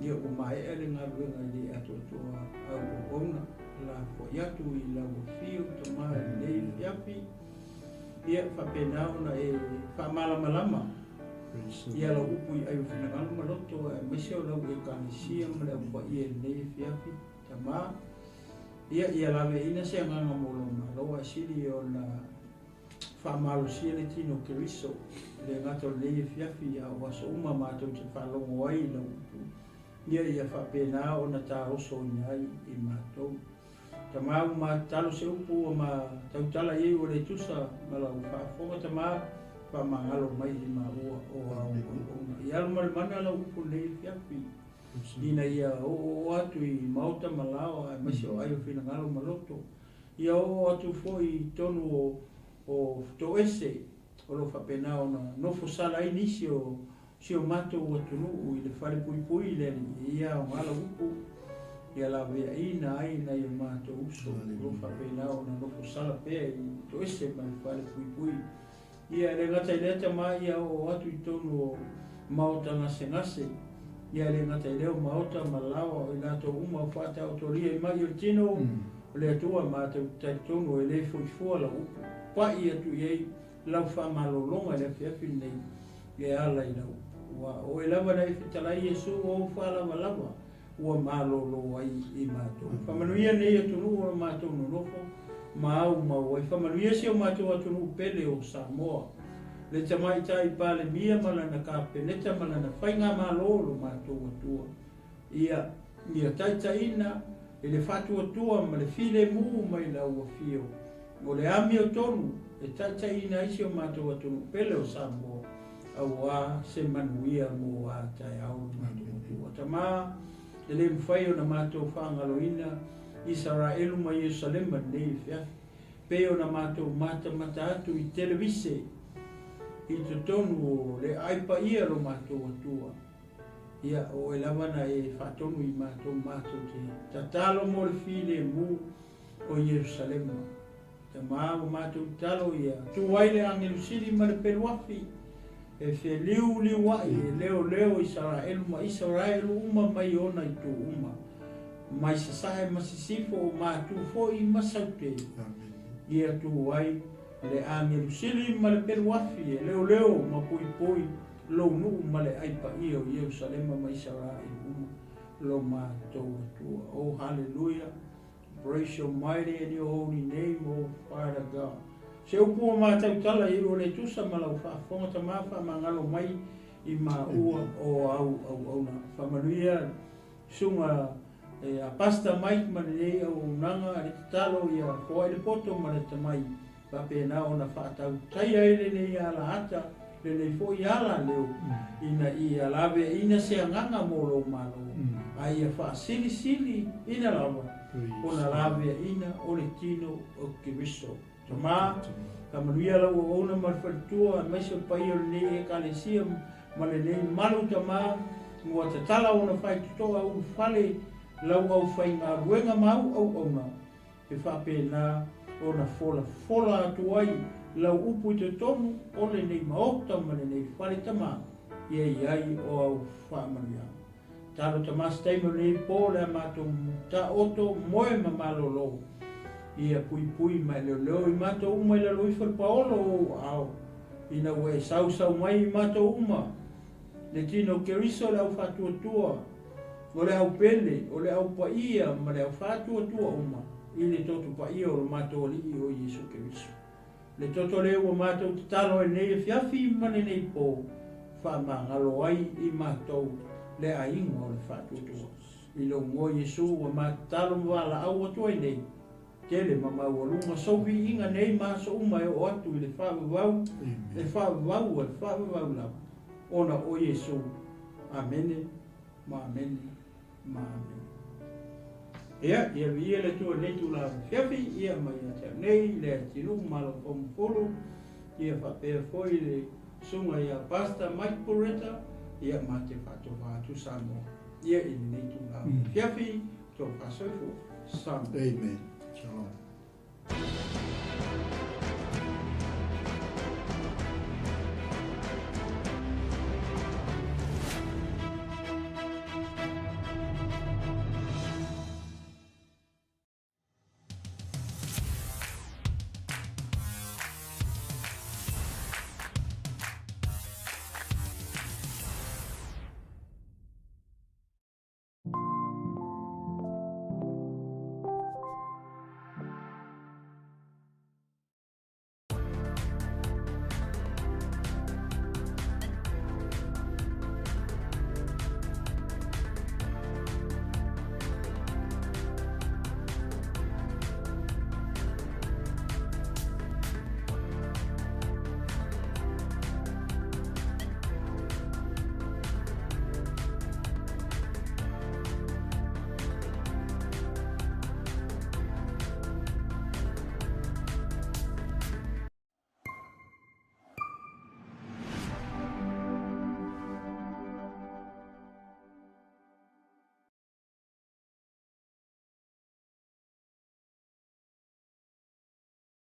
S1: ia o mai ele ngā ruenga i le atotoa au o ona la foiatu i la wafio ta maa nei whiawhi ia whapena ona e whamalamalama ia la upu i ai whanagalu maloto e meseo lau e kanisia ma le upa i e nei whiawhi ta maa ia lawe ina se nganga molo ma loa siri o la whamalo sia le tino keriso le ngato nei whiawhi a waso uma mātou te whalongo ai la upu ia whapena ona tā oso i ai i mātou ta mau ma talo se upu o ma tautala i o le tusa ma lau whaafonga ta maa whamangalo mai i ma ua o au i alu marimana lau upu nei whiawhi ina ia o atu i mauta malao a masi o ai o whinangalo maloto ia o atu fo i tonu o to ese o lo whapena ona nofo sala i nisi o sio mato o tunu i le whare pui pui le ia o ngala upu ia la vea ina aina i mato uso lo whapena ona nofo sala pea i to ese ma le whare pui pui ia le ngata i leta mai ia o atu i tonu o mauta ngase ngase ia le ngata i leo mauta malawa o i nato uma o whata autoria i mai o tino o le atua mata taitonu e le fuifua la upu pa i atu i ei lau whamalolonga le whiawhi nei e ala i lau o e lava nei whitalai Yesu o whalama lava ua malolo ai i mātou whamanuia nei atunu o mātou nonofo ma au mau ai whamanuia si o mātou atunu pele o Samoa le tamai tai pale mia malana ka peneta malana whainga malolo mātou atua ia taitaina e le whatu atua ma le file mu mai lau a fio o le ami o tonu e taitaina isi o mātou atunu pele o Samoa au a se manuia mo a tai au mātou atua tama e le mwhai o na mātou whaangaloina Israelu mai Yerusalema nei whiawhi pe o na mātou mata atu i televise i te tonu o le aipa ia lo mātou atua ia o e lawana e whatonu i mātou te tatalo mo le file mu o Yerusalema te maa o mātou talo ia tuwaile angelusiri ma le peruafi e fe liu wai e leo Israelu ma Israelu uma mai ona i tu uma mai sasahe masisifo o mātou fo i masaute ia tuwai le angelusiri ma le peruafi e leo ma pui lo nu ma le aipa ia o Yerusalema ma Israelu uma lo mātou atua oh hallelujah praise your mighty and your holy name oh Father God se upu o mātou tala i o le tusa ma lau whaafonga ta mawha ma ngalo mai i ma ua o au na whamanuia sunga a pasta mai ma nei au nanga le talo i a koa le poto ma le tamai pape na o na whaatau tai aile nei ala ata le nei fo i ala leo ina i alawe ina se anganga mo lo malo ai a wha sili ina lawa o na lawe ina o le tino o Keriso tama kamanuia lau o ona marwhalitua mai se pai o le nei e kalesia ma le nei malu tama mua tatala o na whai tutoa o whale lau au whai ngā ruenga mau au na e whape na o na fola atu ai lau upu i te tonu o le nei maota ma le nei whale tama ai o au whamanuia talo tama staimo nei po le amato ta oto moe ma malolo ia pui mai leo i mato uma i la loi whalpaolo o au ina ue sau mai i mato uma le tino Keriso le au whatuatua o le au pele o le au paia ma le au whatuatua uma i le totu paia o le mato li o Yesu Keriso Le toto le ua mātou te talo e nei fiafi mane nei po whamangalo ai I mātou le a ingo o le whātutua. I lo ngō Yesu ua mātalo mwala au atu ai nei. Ke le mamau alunga sofi inga nei māso umai o atu I le whāwawau. Le whāwawau e whāwawau lau. Ona o Yesu. Amene, ma amene, ma amene. Ia ia le tua nei tu la fiafi, ia mai ata nei, le tinu malo pomfolo, ia whapea foi le sunga ia pasta Mike Bureta, ia mate whato whātu Samoa. Ia nei tu la fiafi, tō whasoifo, Samoa.
S2: Amen. Shalom.